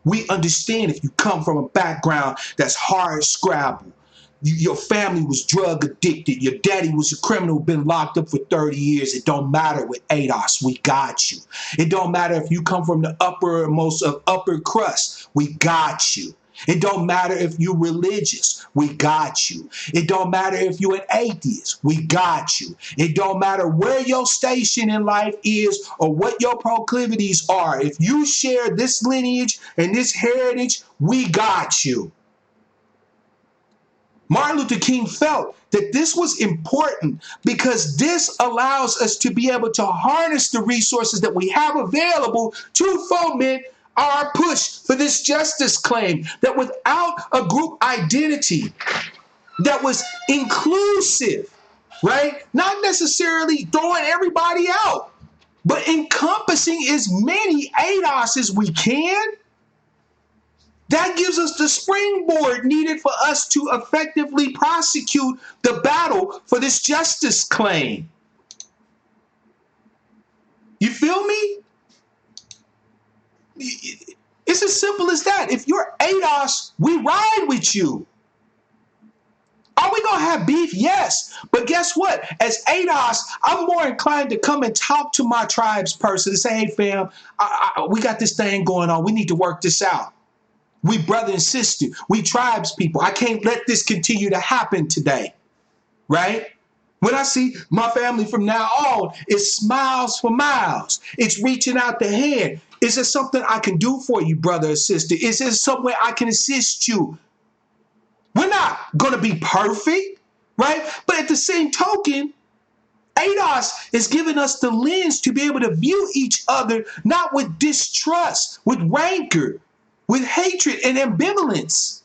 We understand if you come from a background that's hard scrabble, your family was drug addicted, your daddy was a criminal, been locked up for 30 years, it don't matter with ADOS, we got you. It don't matter if you come from the uppermost of upper crust, we got you. It don't matter if you're religious, we got you. It don't matter if you're an atheist, we got you. It don't matter where your station in life is or what your proclivities are. If you share this lineage and this heritage, we got you. Martin Luther King felt that this was important because this allows us to be able to harness the resources that we have available to foment our push for this justice claim, that without a group identity that was inclusive, right? Not necessarily throwing everybody out, but encompassing as many ADOS as we can, that gives us the springboard needed for us to effectively prosecute the battle for this justice claim. You feel me? It's as simple as that. If you're ADOS, we ride with you. Are we going to have beef? Yes. But guess what? As ADOS, I'm more inclined to come and talk to my tribes person and say, hey, fam, we got this thing going on. We need to work this out. We brother and sister. We tribes people. I can't let this continue to happen today. Right? When I see my family from now on, it's smiles for miles. It's reaching out the hand. Is there something I can do for you, brother or sister? Is there somewhere I can assist you? We're not going to be perfect, right? But at the same token, ADOS is giving us the lens to be able to view each other not with distrust, with rancor, with hatred and ambivalence.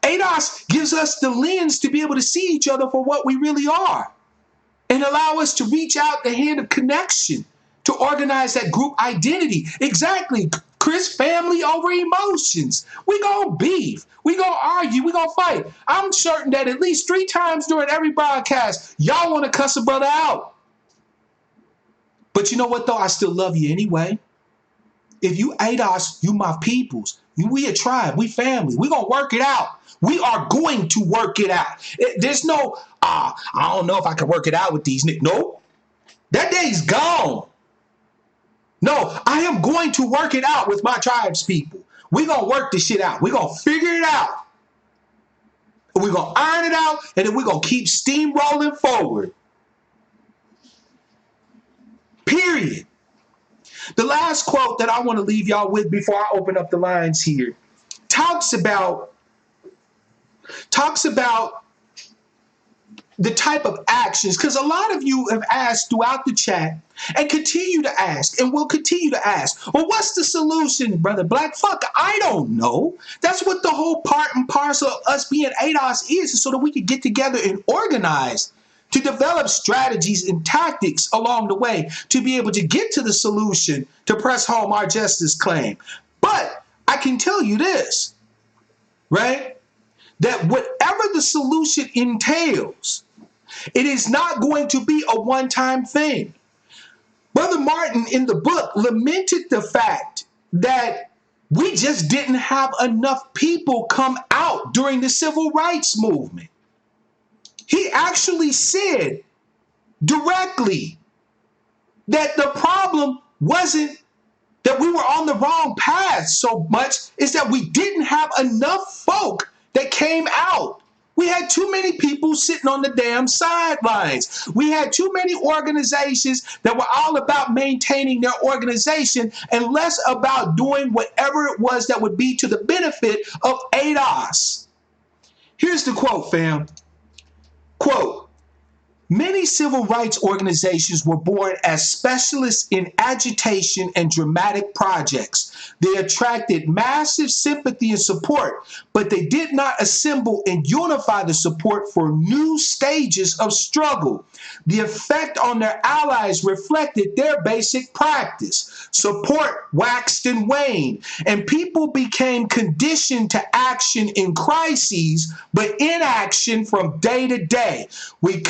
ADOS gives us the lens to be able to see each other for what we really are and allow us to reach out the hand of connection to organize that group identity. Exactly, Chris, family over emotions. We gonna beef, we gonna argue, we gonna fight. I'm certain that at least 3 times during every broadcast, y'all wanna cuss a brother out. But you know what though, I still love you anyway. If you ADOS, you my peoples. We a tribe, we family. We gonna work it out. We are going to work it out. There's no, I don't know if I can work it out with these niggas. No, that day's gone. No, I am going to work it out with my tribes people. We're going to work this shit out. We're going to figure it out. We're going to iron it out, and then we're going to keep steamrolling forward. Period. The last quote that I want to leave y'all with before I open up the lines here talks about the type of actions, because a lot of you have asked throughout the chat and continue to ask and will continue to ask, well, what's the solution, Brother Black? Fuck, I don't know. That's what the whole part and parcel of us being ADOS is so that we can get together and organize to develop strategies and tactics along the way to be able to get to the solution to press home our justice claim. But I can tell you this, right? That whatever the solution entails, it is not going to be a one-time thing. Brother Martin in the book lamented the fact that we just didn't have enough people come out during the civil rights movement. He actually said directly that the problem wasn't that we were on the wrong path so much, is that we didn't have enough folk that came out. We had too many people sitting on the damn sidelines. We had too many organizations that were all about maintaining their organization and less about doing whatever it was that would be to the benefit of ADOS. Here's the quote, fam. Quote, Many civil rights organizations were born as specialists in agitation and dramatic projects. They attracted massive sympathy and support, but they did not assemble and unify the support for new stages of struggle. The effect on their allies reflected their basic practice. Support waxed and waned, and people became conditioned to action in crises, but inaction from day to day. We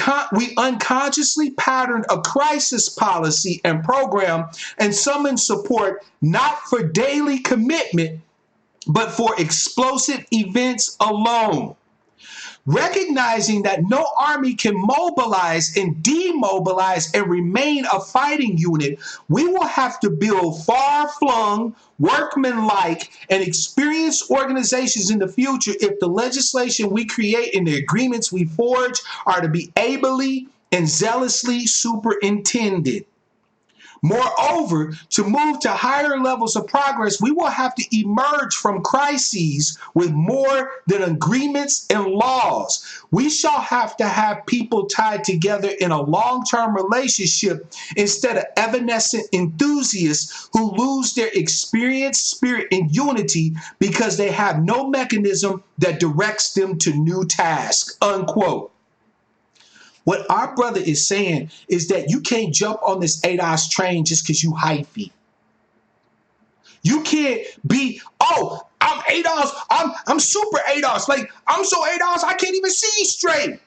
unconsciously patterned a crisis policy and program and summoned support not for daily commitment, but for explosive events alone. Recognizing that no army can mobilize and demobilize and remain a fighting unit, we will have to build far-flung, workmanlike, and experienced organizations in the future if the legislation we create and the agreements we forge are to be ably and zealously superintended. Moreover, to move to higher levels of progress, we will have to emerge from crises with more than agreements and laws. We shall have to have people tied together in a long-term relationship instead of evanescent enthusiasts who lose their experience, spirit, and unity because they have no mechanism that directs them to new tasks, unquote. What our brother is saying is that you can't jump on this ADOS train just because you hyphy. You can't be, oh, I'm ADOS, I'm super ADOS. Like, I'm so ADOS, I can't even see straight.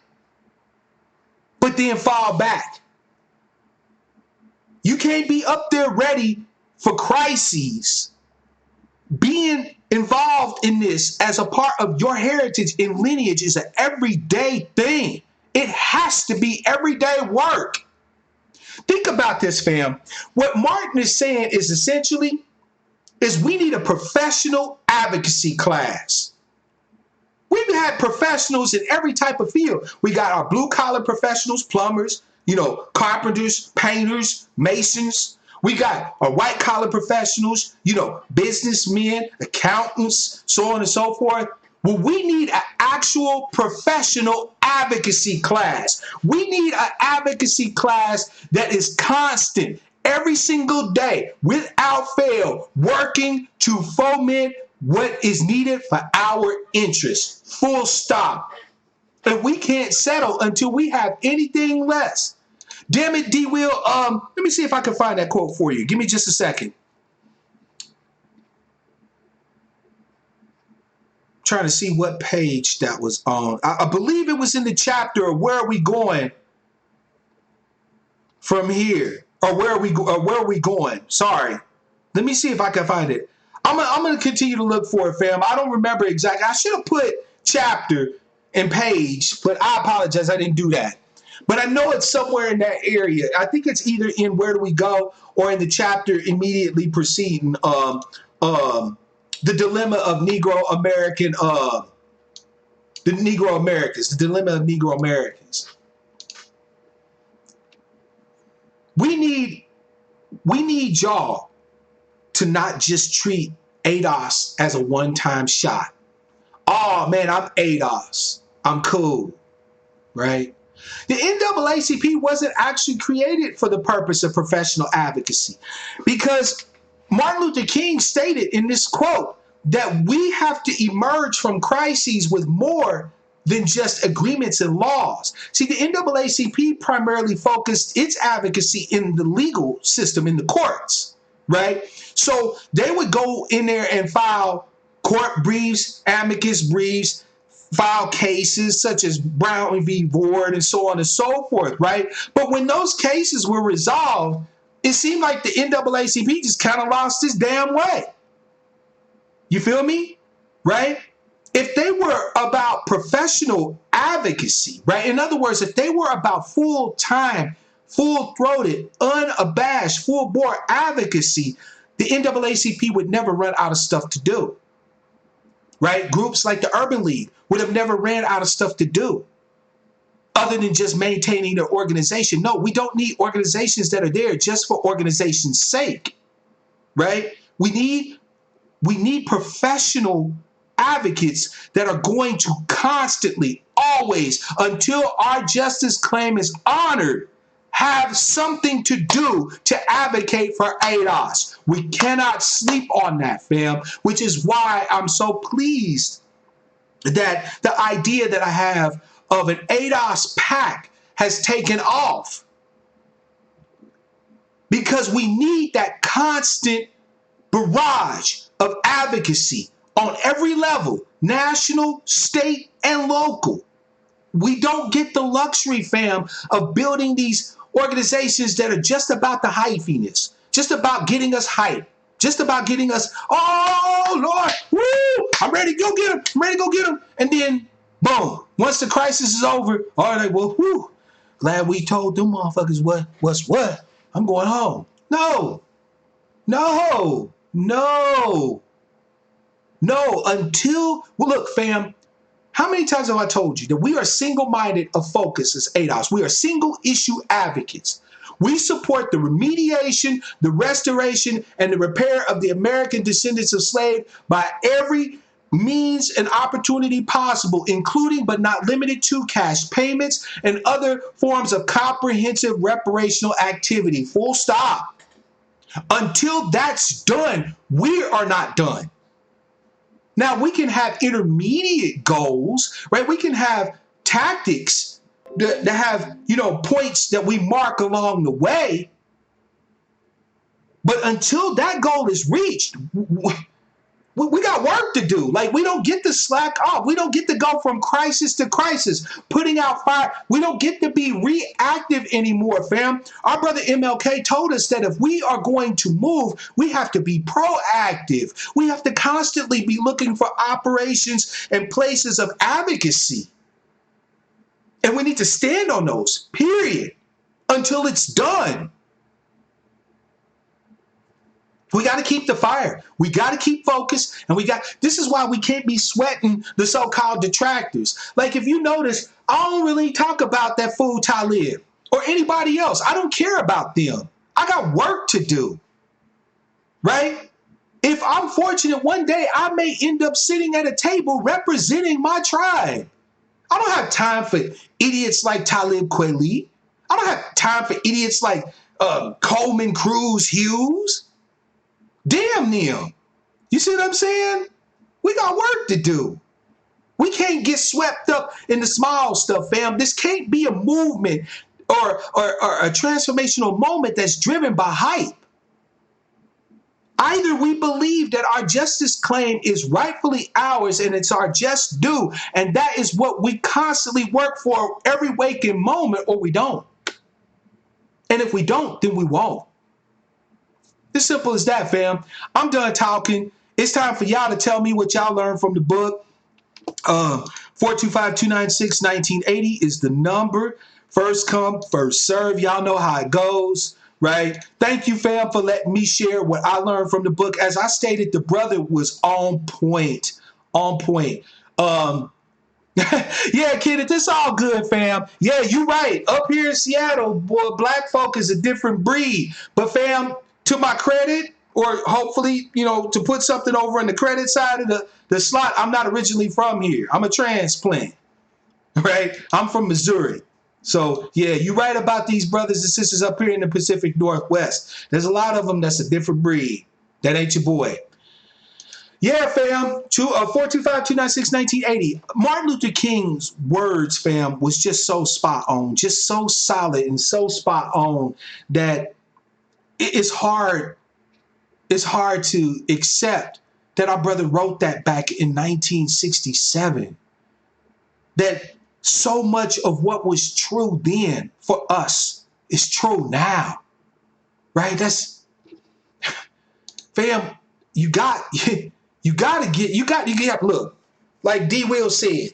But then fall back. You can't be up there ready for crises. Being involved in this as a part of your heritage and lineage is an everyday thing. It has to be everyday work. Think about this, fam. What Martin is saying is essentially is we need a professional advocacy class. We've had professionals in every type of field. We got our blue collar professionals, plumbers, carpenters, painters, masons. We got our white collar professionals, businessmen, accountants, so on and so forth. Well, we need an actual professional advocacy class. We need an advocacy class that is constant every single day without fail, working to foment what is needed for our interests. Full stop. And we can't settle until we have anything less. Damn it, D. Will. Let me see if I can find that quote for you. Give me just a second. Trying to see what page that was on. I believe it was in the chapter of Where Are We Going From Here, or where are we going? Sorry, let me see if I can find it. I'm gonna continue to look for it, fam. I don't remember exactly. I should have put chapter and page, but I apologize, I didn't do that. But I know it's somewhere in that area. I think it's either in Where Do We Go or in the chapter immediately preceding the dilemma of Negro American, the Negro Americans, the dilemma of Negro Americans. We need y'all to not just treat ADOS as a one-time shot. Oh man, I'm ADOS. I'm cool, right? The NAACP wasn't actually created for the purpose of professional advocacy, because Martin Luther King stated in this quote that we have to emerge from crises with more than just agreements and laws. See, the NAACP primarily focused its advocacy in the legal system, in the courts, right? So they would go in there and file court briefs, amicus briefs, file cases such as Brown v. Board and so on and so forth, right? But when those cases were resolved, it seemed like the NAACP just kind of lost its damn way. You feel me? Right? If they were about professional advocacy, right? In other words, if they were about full-time, full-throated, unabashed, full-bore advocacy, the NAACP would never run out of stuff to do. Right? Groups like the Urban League would have never ran out of stuff to do other than just maintaining their organization. No, we don't need organizations that are there just for organization's sake, right? We need professional advocates that are going to constantly, always, until our justice claim is honored, have something to do to advocate for ADOS. We cannot sleep on that, fam, which is why I'm so pleased that the idea that I have of an ADOS pack has taken off, because we need that constant barrage of advocacy on every level, national, state, and local. We don't get the luxury, fam, of building these organizations that are just about the hyphiness, just about getting us hyped, just about getting us, oh, Lord, woo, I'm ready to go get him, I'm ready to go get him. And then, boom, once the crisis is over, all right, well, whoo, glad we told them motherfuckers what. I'm going home. No, until, well, look, fam, how many times have I told you that we are single-minded of focus as ADOS? We are single-issue advocates. We support the remediation, the restoration, and the repair of the American descendants of slaves by every means and opportunity possible, including but not limited to cash payments and other forms of comprehensive reparational activity. Full stop. Until that's done, we are not done. Now, we can have intermediate goals, right? We can have tactics that have, points that we mark along the way. But until that goal is reached, we got work to do. Like, we don't get to slack off. We don't get to go from crisis to crisis, putting out fire. We don't get to be reactive anymore, fam. Our brother MLK told us that if we are going to move, we have to be proactive. We have to constantly be looking for operations and places of advocacy. And we need to stand on those, period, until it's done. We got to keep the fire. We got to keep focused. And this is why we can't be sweating the so-called detractors. Like, if you notice, I don't really talk about that fool Talib or anybody else. I don't care about them. I got work to do, right? If I'm fortunate, one day I may end up sitting at a table representing my tribe. I don't have time for idiots like Talib Kweli. I don't have time for idiots like Coleman Cruz Hughes. Damn them. You see what I'm saying? We got work to do. We can't get swept up in the small stuff, fam. This can't be a movement or a transformational moment that's driven by hype. Either we believe that our justice claim is rightfully ours and it's our just due, and that is what we constantly work for every waking moment, or we don't. And if we don't, then we won't. It's simple as that, fam. I'm done talking. It's time for y'all to tell me what y'all learned from the book. 425-296-1980 is the number. First come, first serve. Y'all know how it goes, right? Thank you, fam, for letting me share what I learned from the book. As I stated, the brother was on point. On point. Yeah, kid, it's all good, fam. Yeah, you're right. Up here in Seattle, boy, black folk is a different breed. But, fam, to my credit, or hopefully, to put something over on the credit side of the slot, I'm not originally from here. I'm a transplant, right? I'm from Missouri. So, yeah, you're right about these brothers and sisters up here in the Pacific Northwest. There's a lot of them that's a different breed. That ain't your boy. Yeah, fam, 425-296-1980. Martin Luther King's words, fam, was just so spot on, just so solid and so spot on that it's hard to accept that our brother wrote that back in 1967. That so much of what was true then for us is true now, right? That's, fam, you got to get, look, like D. Will said,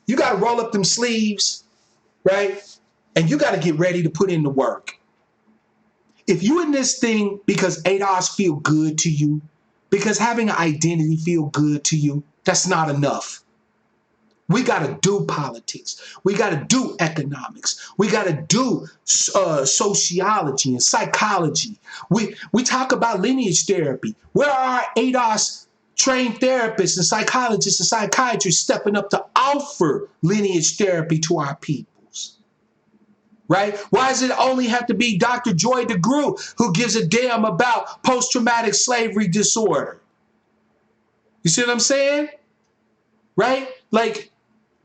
you got to roll up them sleeves, right? And you got to get ready to put in the work. If you in this thing because ADOS feel good to you, because having an identity feel good to you, that's not enough. We got to do politics. We got to do economics. We got to do sociology and psychology. We talk about lineage therapy. Where are our ADOS trained therapists and psychologists and psychiatrists stepping up to offer lineage therapy to our peoples? Right? Why does it only have to be Dr. Joy DeGruy who gives a damn about post-traumatic slavery disorder? You see what I'm saying? Right? Like,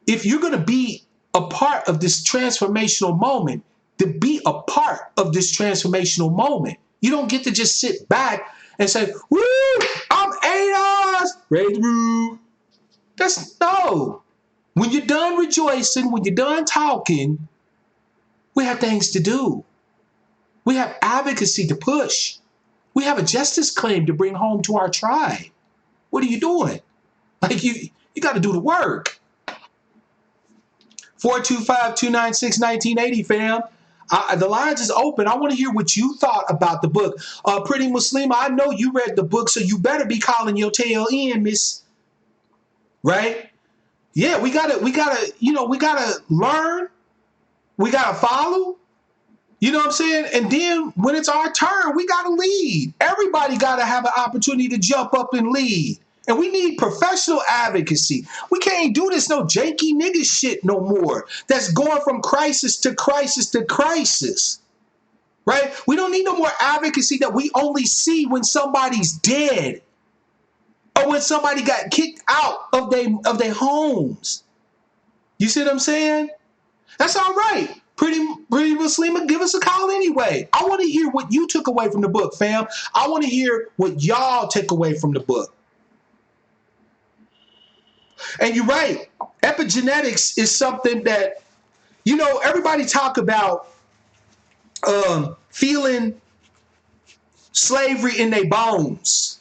if you're going to be a part of this transformational moment, to be a part of this transformational moment, you don't get to just sit back and say, woo, I'm ADOS, ready to move. That's no. When you're done rejoicing, when you're done talking, we have things to do. We have advocacy to push. We have a justice claim to bring home to our tribe. What are you doing? Like, you got to do the work. 425-296-1980, fam. The lines is open. I want to hear what you thought about the book. Pretty Muslima, I know you read the book, so you better be calling your tail in, miss. Right? Yeah, we gotta learn. We gotta follow. You know what I'm saying? And then when it's our turn, we gotta lead. Everybody gotta have an opportunity to jump up and lead. And we need professional advocacy. We can't do this no janky nigga shit no more. That's going from crisis to crisis to crisis. Right? We don't need no more advocacy that we only see when somebody's dead or when somebody got kicked out of their homes. You see what I'm saying? That's all right. Pretty Muslima, give us a call anyway. I want to hear what you took away from the book, fam. I want to hear what y'all took away from the book. And you're right. Epigenetics is something that, everybody talk about feeling slavery in their bones,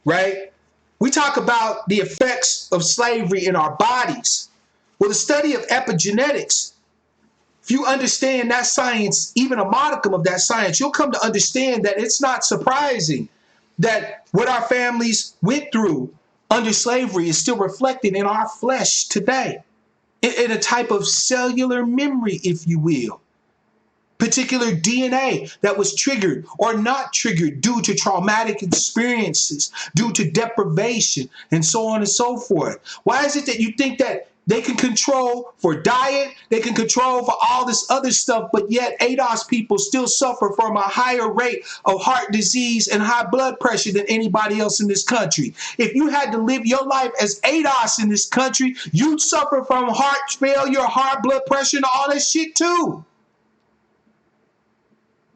right? We talk about the effects of slavery in our bodies. Well, the study of epigenetics, if you understand that science, even a modicum of that science, you'll come to understand that it's not surprising that what our families went through under slavery is still reflected in our flesh today, in a type of cellular memory, if you will. Particular DNA that was triggered or not triggered due to traumatic experiences, due to deprivation, and so on and so forth. Why is it that you think that they can control for diet, they can control for all this other stuff, but yet ADOS people still suffer from a higher rate of heart disease and high blood pressure than anybody else in this country? If you had to live your life as ADOS in this country, you'd suffer from heart failure, high blood pressure, and all that shit too.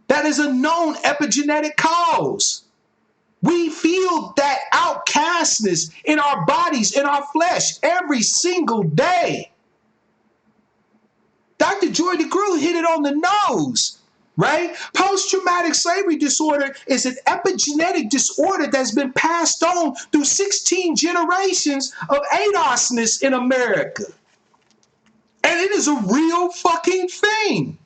That is a known epigenetic cause. We feel that outcastness in our bodies, in our flesh, every single day. Dr. Joy DeGruy hit it on the nose, right? Post-traumatic slavery disorder is an epigenetic disorder that's been passed on through 16 generations of ADOSness in America. And it is a real fucking thing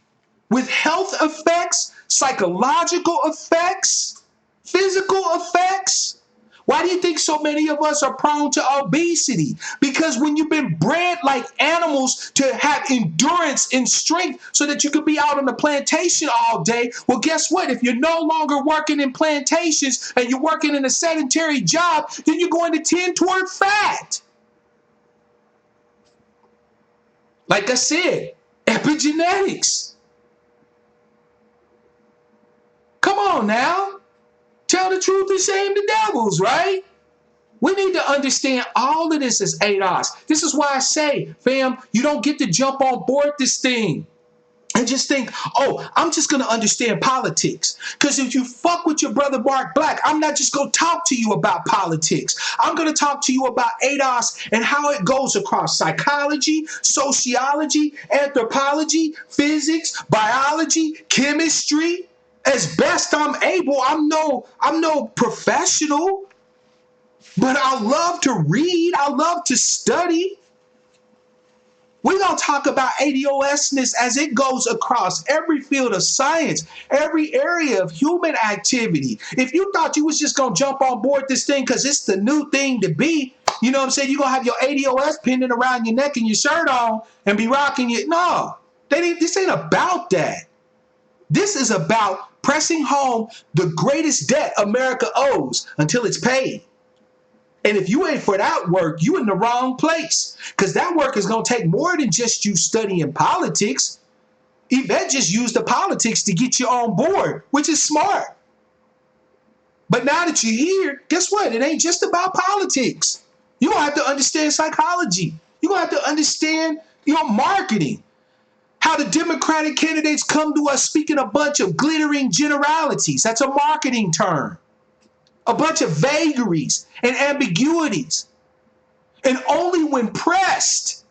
with health effects, psychological effects, physical effects. Why do you think so many of us are prone to obesity? Because when you've been bred like animals to have endurance and strength so that you could be out on the plantation all day, well, guess what? If you're no longer working in plantations and you're working in a sedentary job, then you're going to tend toward fat. Like I said, epigenetics. Come on now. Tell the truth and shame the devils, right? We need to understand all of this as ADOS. This is why I say, fam, you don't get to jump on board this thing and just think, oh, I'm just going to understand politics. Because if you fuck with your brother Mark Black, I'm not just going to talk to you about politics. I'm going to talk to you about ADOS and how it goes across psychology, sociology, anthropology, physics, biology, chemistry. As best I'm able. I'm no professional, but I love to read. I love to study. We're going to talk about ADOSness as it goes across every field of science, every area of human activity. If you thought you was just going to jump on board this thing because it's the new thing to be, you know what I'm saying? You're going to have your ADOS pendant around your neck and your shirt on and be rocking it. No, this ain't about that. This is about pressing home the greatest debt America owes until it's paid. And if you ain't for that work, you in the wrong place. Because that work is going to take more than just you studying politics. Yvette just used the politics to get you on board, which is smart. But now that you're here, guess what? It ain't just about politics. You're going to have to understand psychology. You're going to have to understand marketing. How the Democratic candidates come to us speaking a bunch of glittering generalities. That's a marketing term. A bunch of vagaries and ambiguities. And only when pressed,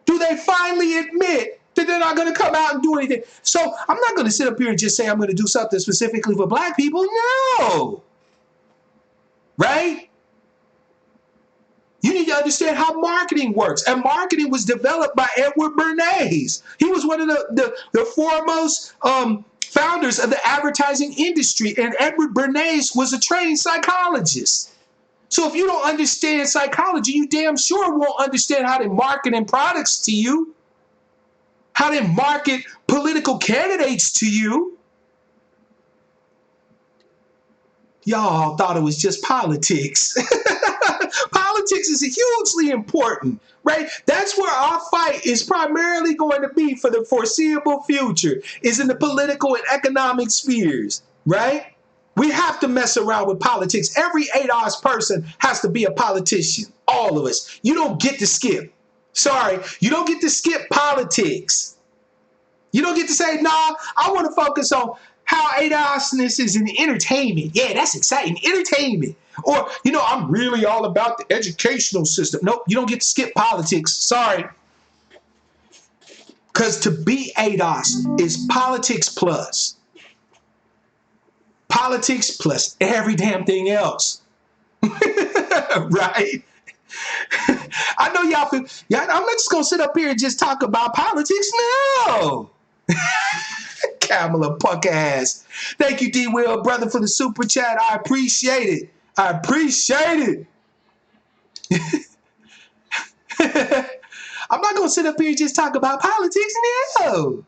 do they finally admit that they're not going to come out and do anything. So I'm not going to sit up here and just say I'm going to do something specifically for black people. No. Right? You need to understand how marketing works. And marketing was developed by Edward Bernays. He was one of the foremost founders of the advertising industry. And Edward Bernays was a trained psychologist. So if you don't understand psychology, you damn sure won't understand how they market products to you, how they market political candidates to you. Y'all thought it was just politics. Politics is hugely important, right? That's where our fight is primarily going to be for the foreseeable future, is in the political and economic spheres, right? We have to mess around with politics. Every ADOS person has to be a politician. All of us. You don't get to skip. Sorry, you don't get to skip politics. You don't get to say, nah, I want to focus on how ADOSness is in entertainment. Yeah, that's exciting. Entertainment. Or, I'm really all about the educational system. Nope, you don't get to skip politics. Sorry. Because to be ADOS is politics plus. Politics plus every damn thing else. Right? I know y'all feel, I'm not just going to sit up here and just talk about politics. No. Kamala punk ass. Thank you, D. Will, brother, for the super chat. I appreciate it. I'm not going to sit up here and just talk about politics. No.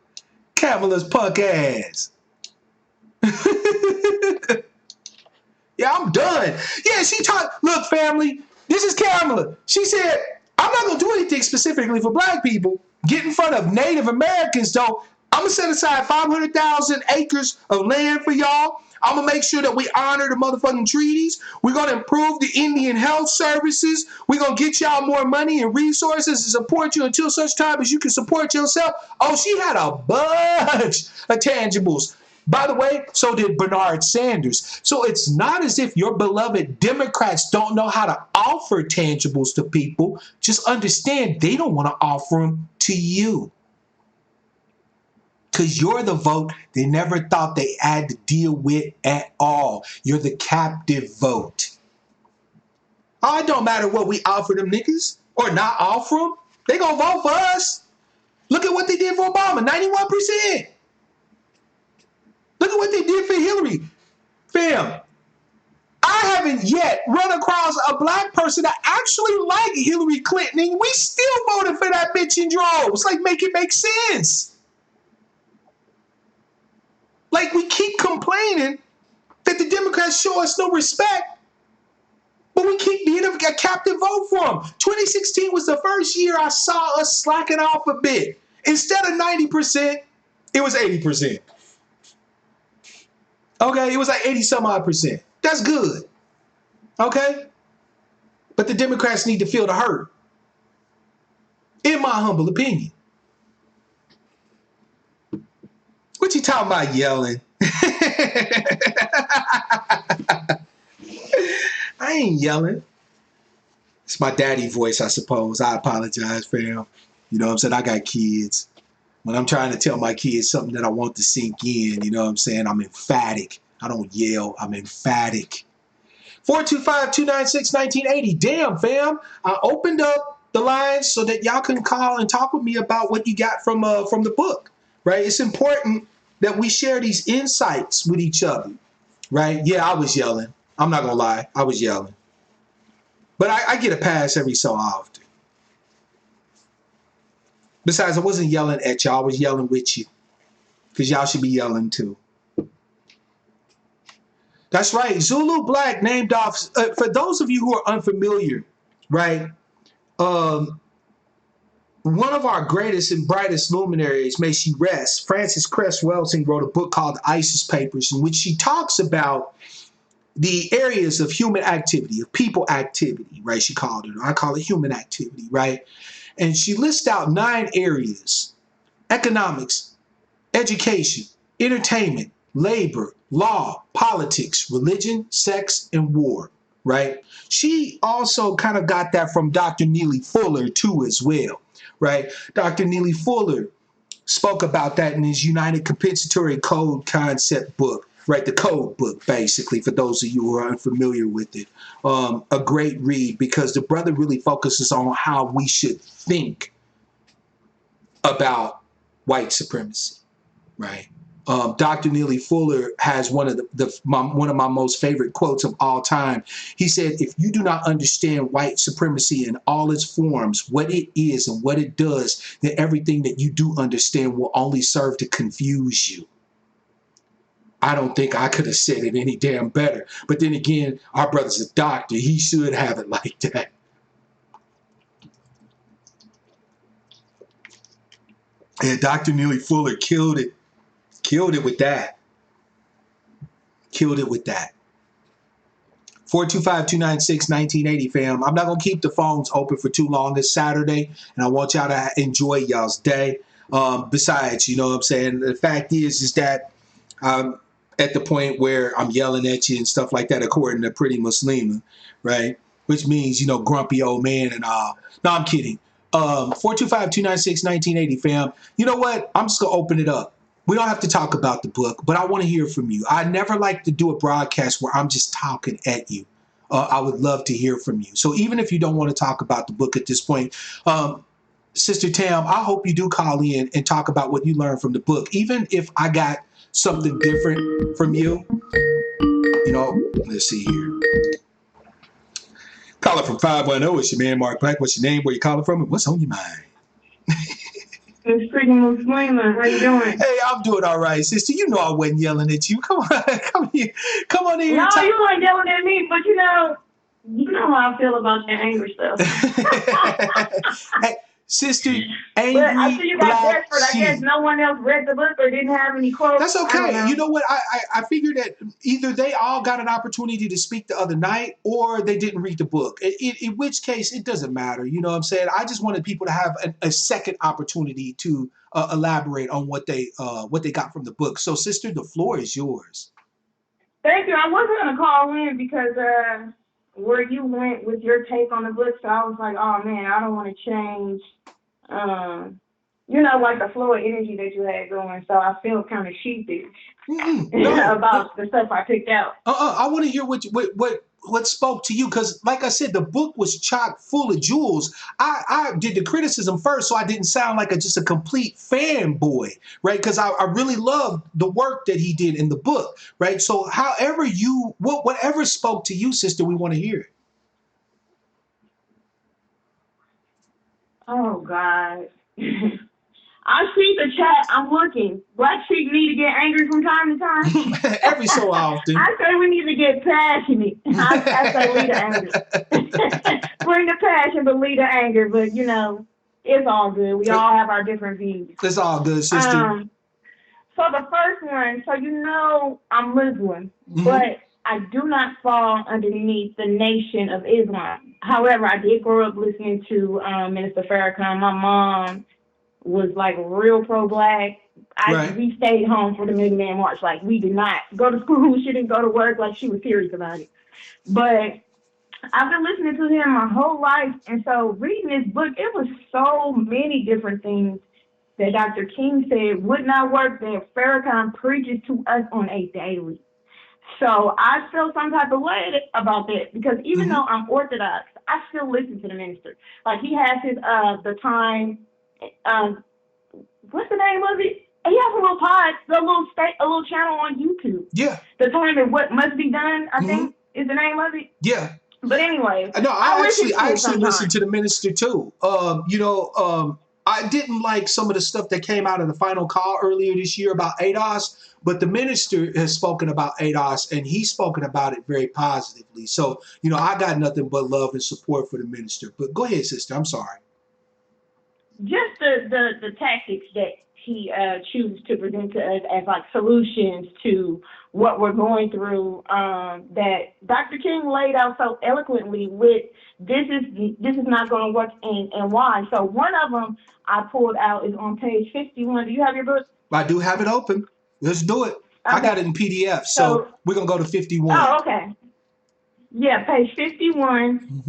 Kamala's punk ass. Yeah, I'm done. Yeah, she talked. Look, family, this is Kamala. She said, I'm not going to do anything specifically for black people. Get in front of Native Americans, though. I'm going to set aside 500,000 acres of land for y'all. I'm going to make sure that we honor the motherfucking treaties. We're going to improve the Indian health services. We're going to get y'all more money and resources to support you until such time as you can support yourself. Oh, she had a bunch of tangibles. By the way, so did Bernard Sanders. So it's not as if your beloved Democrats don't know how to offer tangibles to people. Just understand they don't want to offer them to you. Because you're the vote they never thought they had to deal with at all. You're the captive vote. Oh, it don't matter what we offer them niggas or not offer them. They gonna vote for us. Look at what they did for Obama, 91%. Look at what they did for Hillary. Fam, I haven't yet run across a black person that actually liked Hillary Clinton, and we still voted for that bitch in droves. Like, make it make sense. Like, we keep complaining that the Democrats show us no respect, but we keep being a captive vote for them. 2016 was the first year I saw us slacking off a bit. Instead of 90%, it was 80%. Okay, it was like 80-some-odd%. That's good. Okay? But the Democrats need to feel the hurt. In my humble opinion. What you talking about yelling? I ain't yelling. It's my daddy voice, I suppose. I apologize, fam. You know what I'm saying? I got kids. When I'm trying to tell my kids something that I want to sink in, you know what I'm saying? I'm emphatic. I don't yell. I'm emphatic. 425-296-1980. Damn, fam. I opened up the lines so that y'all can call and talk with me about what you got from the book, right? It's important that we share these insights with each other, right? Yeah, I was yelling. I'm not going to lie. I was yelling. But I get a pass every so often. Besides, I wasn't yelling at y'all. I was yelling with you. Because y'all should be yelling too. That's right. Zulu Black named off, for those of you who are unfamiliar, right? Um, One of our greatest and brightest luminaries, may she rest, Frances Cress Welsing, wrote a book called The ISIS Papers, in which she talks about the areas of human activity, of people activity, right? She called it, or I call it human activity, right? And she lists out 9 areas: economics, education, entertainment, labor, law, politics, religion, sex, and war, right? She also kind of got that from Dr. Neely Fuller too as well, right? Dr. Neely Fuller spoke about that in his United Compensatory Code Concept book, right? The code book, basically, for those of you who are unfamiliar with it. A great read, because the brother really focuses on how we should think about white supremacy, right? Dr. Neely Fuller has one of one of my most favorite quotes of all time. He said, "If you do not understand white supremacy in all its forms, what it is and what it does, then everything that you do understand will only serve to confuse you." I don't think I could have said it any damn better. But then again, our brother's a doctor. He should have it like that. And Dr. Neely Fuller killed it. Killed it with that. Killed it with that. 425-296-1980, fam. I'm not going to keep the phones open for too long. It's Saturday, and I want y'all to enjoy y'all's day. Besides, you know what I'm saying? The fact is that I'm at the point where I'm yelling at you and stuff like that, according to Pretty Muslima, right? Which means, you know, grumpy old man and all. No, I'm kidding. 425-296-1980, fam. You know what? I'm just going to open it up. We don't have to talk about the book, but I want to hear from you. I never like to do a broadcast where I'm just talking at you. I would love to hear from you. So even if you don't want to talk about the book at this point, Sister Tam, I hope you do call in and talk about what you learned from the book. Even if I got something different from you, you know, let's see here. Caller from 510. It's your man, Mark Black. What's your name? Where you calling from? And what's on your mind? It's Pretty Muslima. How you doing? Hey, I'm doing all right, sister. You know I wasn't yelling at you. Come on, come here. Come on in here. No, you weren't yelling at me, but you know how I feel about that angry stuff. Hey, sister, angry. But I see you got black desperate. I guess no one else read the book or didn't have any quotes. That's okay. You know what? I figured that either they all got an opportunity to speak the other night or they didn't read the book. In which case, it doesn't matter. You know what I'm saying? I just wanted people to have a second opportunity to elaborate on what they got from the book. So, sister, the floor is yours. Thank you. I wasn't going to call in because where you went with your take on the book, so I was like, oh, man, I don't want to change you know, like the flow of energy that you had going. So I feel kind of sheepish about the stuff I picked out. I want to hear what spoke to you, because, like I said, the book was chock full of jewels. I did the criticism first, so I didn't sound like just a complete fanboy, right? Because I really loved the work that he did in the book, right? So, however whatever spoke to you, sister, we want to hear it. Oh God. I see the chat. I'm looking. Black sheep need to get angry from time to time. Every so often. I say we need to get passionate. I say lead the anger. Bring the passion, but lead the anger. But, you know, it's all good. We all have our different views. It's all good, sister. So the first one, so you know I'm Muslim, but I do not fall underneath the Nation of Islam. However, I did grow up listening to Minister Farrakhan. My mom was like real pro-black. We stayed home for the Million Man March. Like, we did not go to school. She didn't go to work. Like, she was serious about it. But I've been listening to him my whole life. And so reading this book, it was so many different things that Dr. King said would not work that Farrakhan preaches to us on a daily. So I feel some type of way about that, because even though I'm Orthodox, I still listen to the minister. Like, he has his the time, what's the name of it? He has a little pod, a little channel on YouTube. Yeah. The Time and What Must Be Done, I think is the name of it. Yeah. But anyway, no, I actually listen to the minister too. I didn't like some of the stuff that came out of the final call earlier this year about ADOS, but the minister has spoken about ADOS and he's spoken about it very positively. So, I got nothing but love and support for the minister. But go ahead, sister. I'm sorry. Just the tactics that he chooses to present to us as like solutions to what we're going through, that Dr. King laid out so eloquently with this is not going to work and why. So one of them I pulled out is on page 51. Do you have your book? I do have it open. Let's do it. I got it in PDF, so we're going to go to 51. Oh, okay. Yeah, page 51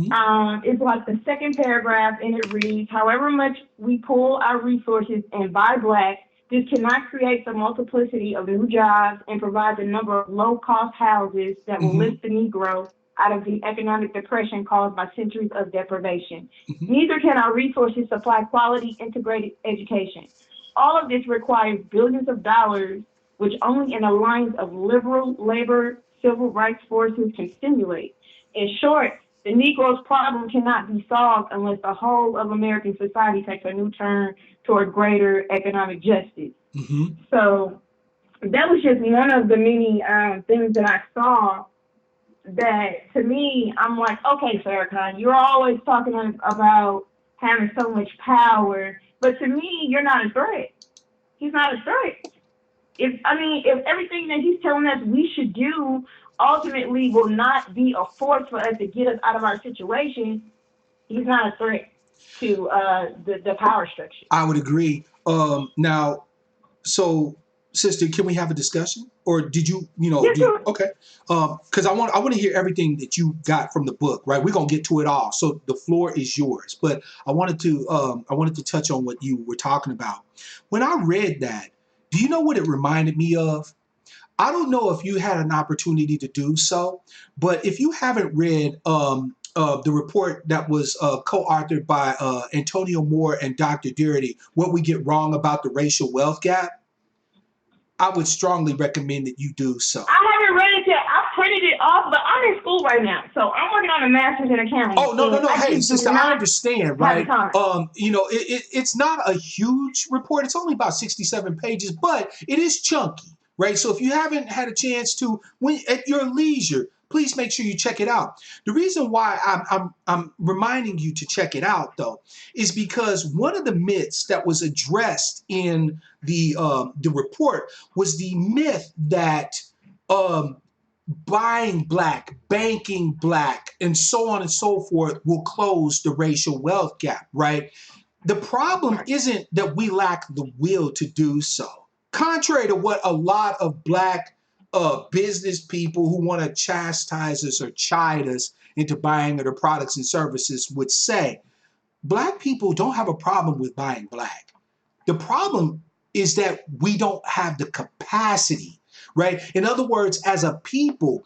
is like the second paragraph, and it reads, however much we pull our resources and buy black, this cannot create the multiplicity of new jobs and provide the number of low-cost houses that will lift the Negro out of the economic depression caused by centuries of deprivation. Neither can our resources supply quality integrated education. All of this requires billions of dollars, which only an alliance of liberal labor civil rights forces can stimulate. In short, the Negro's problem cannot be solved unless the whole of American society takes a new turn toward greater economic justice. So that was just one of the many things that I saw that, to me, I'm like, okay, Farrakhan, you're always talking about having so much power, but to me, you're not a threat. He's not a threat. If everything that he's telling us we should do ultimately will not be a force for us to get us out of our situation, he's not a threat to the power structure. I would agree. Now, so sister, can we have a discussion, or did you, okay? Because I want to hear everything that you got from the book. Right, we're gonna get to it all. So the floor is yours. But I wanted to touch on what you were talking about. When I read that, do you know what it reminded me of? I don't know if you had an opportunity to do so, but if you haven't read the report that was co-authored by Antonio Moore and Dr. Doherty, What We Get Wrong About the Racial Wealth Gap, I would strongly recommend that you do so. I haven't read it yet. I printed it off, but I'm in school right now, so I'm working on a master's in accounting. Oh, no. Hey, sister, I understand, right? It's not a huge report. It's only about 67 pages, but it is chunky, right? So if you haven't had a chance to, when at your leisure, please make sure you check it out. The reason why I'm reminding you to check it out, though, is because one of the myths that was addressed in the report was the myth that buying black, banking black, and so on and so forth will close the racial wealth gap, right? The problem isn't that we lack the will to do so. Contrary to what a lot of black business people who want to chastise us or chide us into buying their products and services would say, black people don't have a problem with buying black. The problem is that we don't have the capacity, right? In other words, as a people,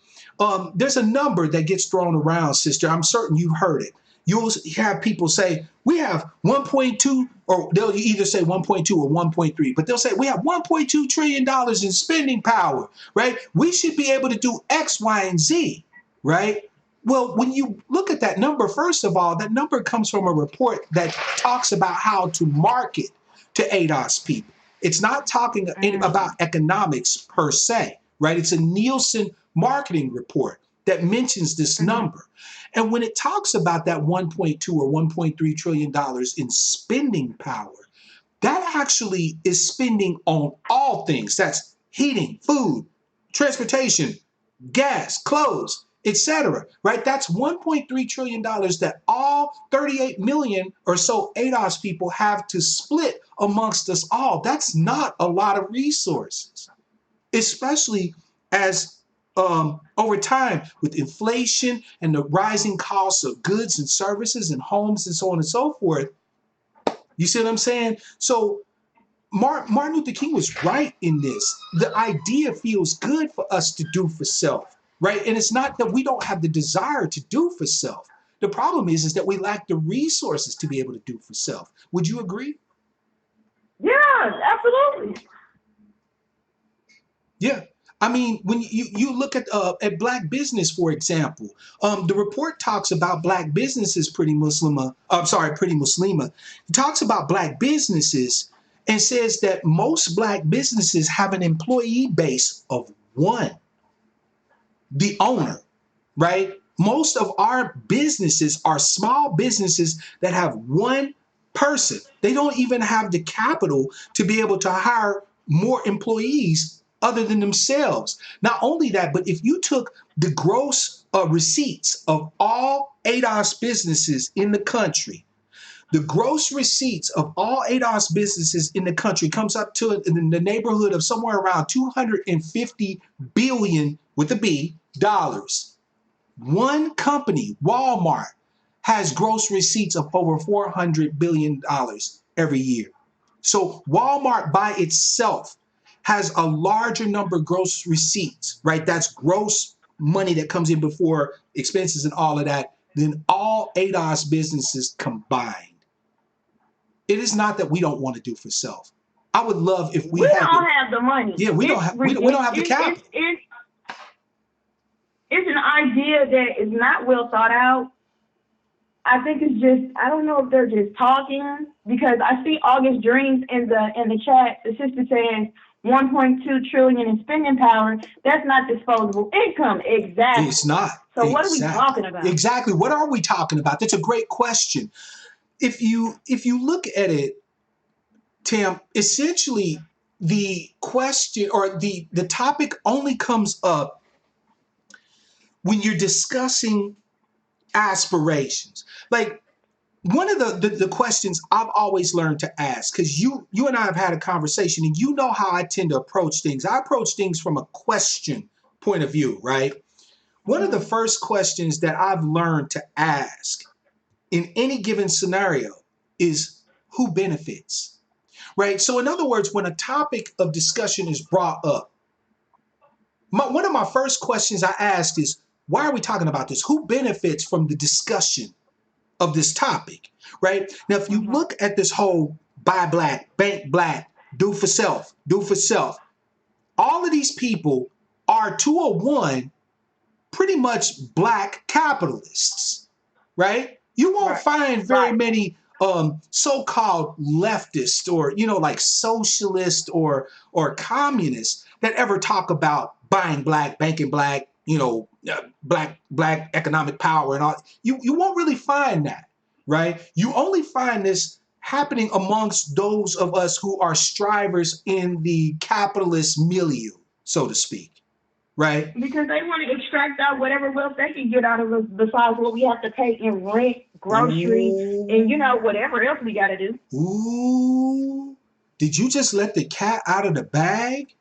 there's a number that gets thrown around, sister. I'm certain you've heard it. You'll have people say, we have 1.2, or they'll either say 1.2 or 1.3, but they'll say we have $1.2 trillion in spending power, right? We should be able to do X, Y, and Z, right? Well, when you look at that number, first of all, that number comes from a report that talks about how to market to ADOS people. It's not talking about economics per se, right? It's a Nielsen marketing report that mentions this number. And when it talks about that 1.2 or $1.3 trillion in spending power, that actually is spending on all things. That's heating, food, transportation, gas, clothes, etc. Right? That's $1.3 trillion that all 38 million or so ADOS people have to split amongst us all. That's not a lot of resources, especially as over time, with inflation and the rising costs of goods and services and homes and so on and so forth. You see what I'm saying? So Martin Luther King was right in this. The idea feels good for us to do for self, right? And it's not that we don't have the desire to do for self. The problem is that we lack the resources to be able to do for self. Would you agree? Yeah, absolutely. Yeah. I mean, when you look at black business, for example, the report talks about black businesses, pretty Muslima. It talks about black businesses and says that most black businesses have an employee base of one, the Right. owner, right? Most of our businesses are small businesses that have one person. They don't even have the capital to be able to hire more employees other than themselves. Not only that, but if you took the gross receipts of all ADOS businesses in the country, the gross receipts of all ADOS businesses in the country comes up to in the neighborhood of somewhere around 250 billion with a B dollars. One company, Walmart, has gross receipts of over $400 billion every year. So Walmart by itself has a larger number of gross receipts, right? That's gross money that comes in before expenses and all of that than all ADOS businesses combined. It is not that we don't want to do for self. I would love if we We had don't the, have the money. yeah, It's we don't ridiculous. have the capital. It's an idea that is not well thought out. I think it's just I don't know if they're just talking because I see August Dreams in the chat. The sister says 1.2 trillion in spending power. That's not disposable income. It's Exactly. not. So what are we Exactly. talking about? Exactly. What are we talking about? That's a great question. If you look at it, Tim, essentially the question or the topic only comes up when you're discussing aspirations. Like one of the questions I've always learned to ask, because you and I have had a conversation, and you know how I tend to approach things. I approach things from a question point of view, right? One of the Mm-hmm. first questions that I've learned to ask in any given scenario is who benefits, right? So, in other words, when a topic of discussion is brought up, one of my first questions I ask is, why are we talking about this? Who benefits from the discussion of this topic, right? Now, if you Mm-hmm. look at this whole buy black, bank black, do for self, all of these people are to a one pretty much black capitalists, right? You won't Right. find very Right. many so-called leftists or like socialists or communists that ever talk about buying black, banking black, black economic power and all. You won't really find that, right? You only find this happening amongst those of us who are strivers in the capitalist milieu, so to speak, right? Because they want to extract out whatever wealth they can get out of us besides what we have to pay in rent, groceries, and Ooh, whatever else we got to do. ooh. Did you just let the cat out of the bag?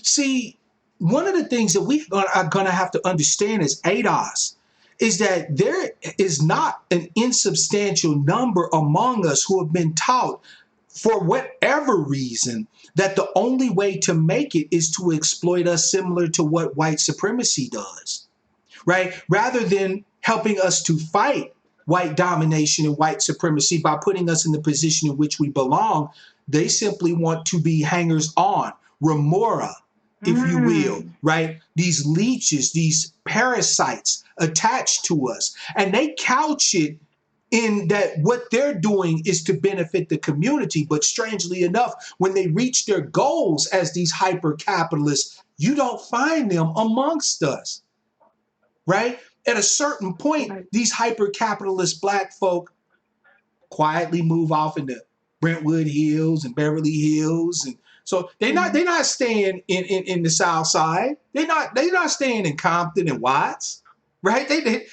See, one of the things that we are going to have to understand as ADOS is that there is not an insubstantial number among us who have been taught, for whatever reason, that the only way to make it is to exploit us, similar to what white supremacy does, right? Rather than helping us to fight white domination and white supremacy by putting us in the position in which we belong, they simply want to be hangers on, remora, if you will, Mm. right? These leeches, these parasites attached to us. And they couch it in that what they're doing is to benefit the community. But strangely enough, when they reach their goals as these hyper capitalists, you don't find them amongst us, right? At a certain point, Right. these hyper capitalist black folk quietly move off into Brentwood Hills and Beverly Hills, and so Mm-hmm. they're not staying in the South Side. They're not staying in Compton and Watts, right? They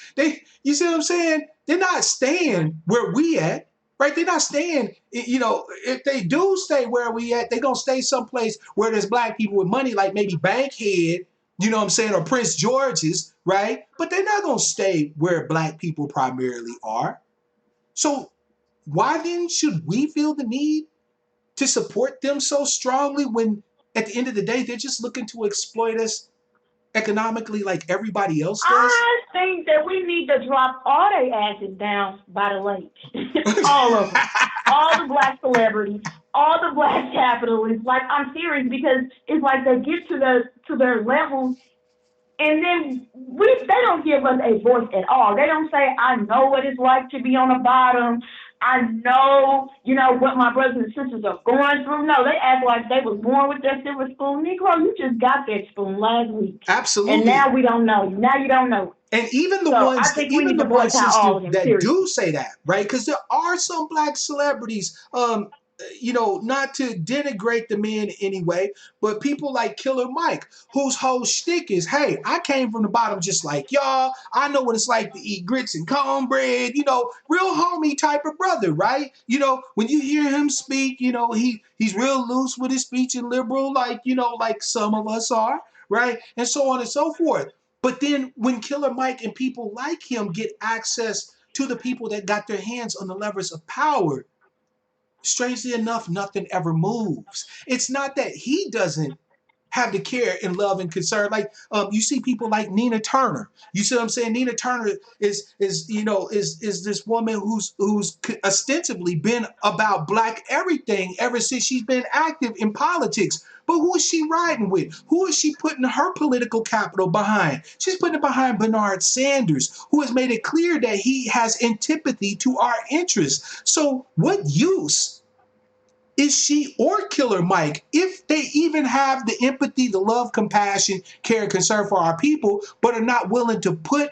you see what I'm saying? They're not Right. staying where we at, right? They're not staying. If they do stay where we at, they're gonna stay someplace where there's black people with money, like maybe Bankhead. You know what I'm saying, or Prince George's, right? But they're not gonna stay where black people primarily are. So why then should we feel the need to support them so strongly when at the end of the day they're just looking to exploit us economically like everybody else does? I think that we need to drop all their asses down by the lake. All of them. all the black celebrities, all the black capitalists. Like I'm serious because it's like they get to their levels and then they don't give us a voice at all. They don't say, I know what it's like to be on the bottom. I know, what my brothers and sisters are going through. No, they act like they was born with that silver spoon. Negro, you just got that spoon last week. And Absolutely. now we don't know you. Now you don't know. And even the So I ones, think we even need the to ones, boycott sister, all of them, that do seriously. say that, right? Because there are some black celebrities, not to denigrate the men anyway, but people like Killer Mike, whose whole shtick is, hey, I came from the bottom just like y'all. I know what it's like to eat grits and cornbread, real homie type of brother, right? When you hear him speak, he's real loose with his speech and liberal, like some of us are, right? And so on and so forth. But then when Killer Mike and people like him get access to the people that got their hands on the levers of power, strangely enough, nothing ever moves. It's not that he doesn't have the care and love and concern. Like you see people like Nina Turner. You see what I'm saying? Nina Turner is this woman who's ostensibly been about black everything ever since she's been active in politics. But who is she riding with? Who is she putting her political capital behind? She's putting it behind Bernard Sanders, who has made it clear that he has antipathy to our interests. So what use is she or Killer Mike, if they even have the empathy, the love, compassion, care, and concern for our people, but are not willing to put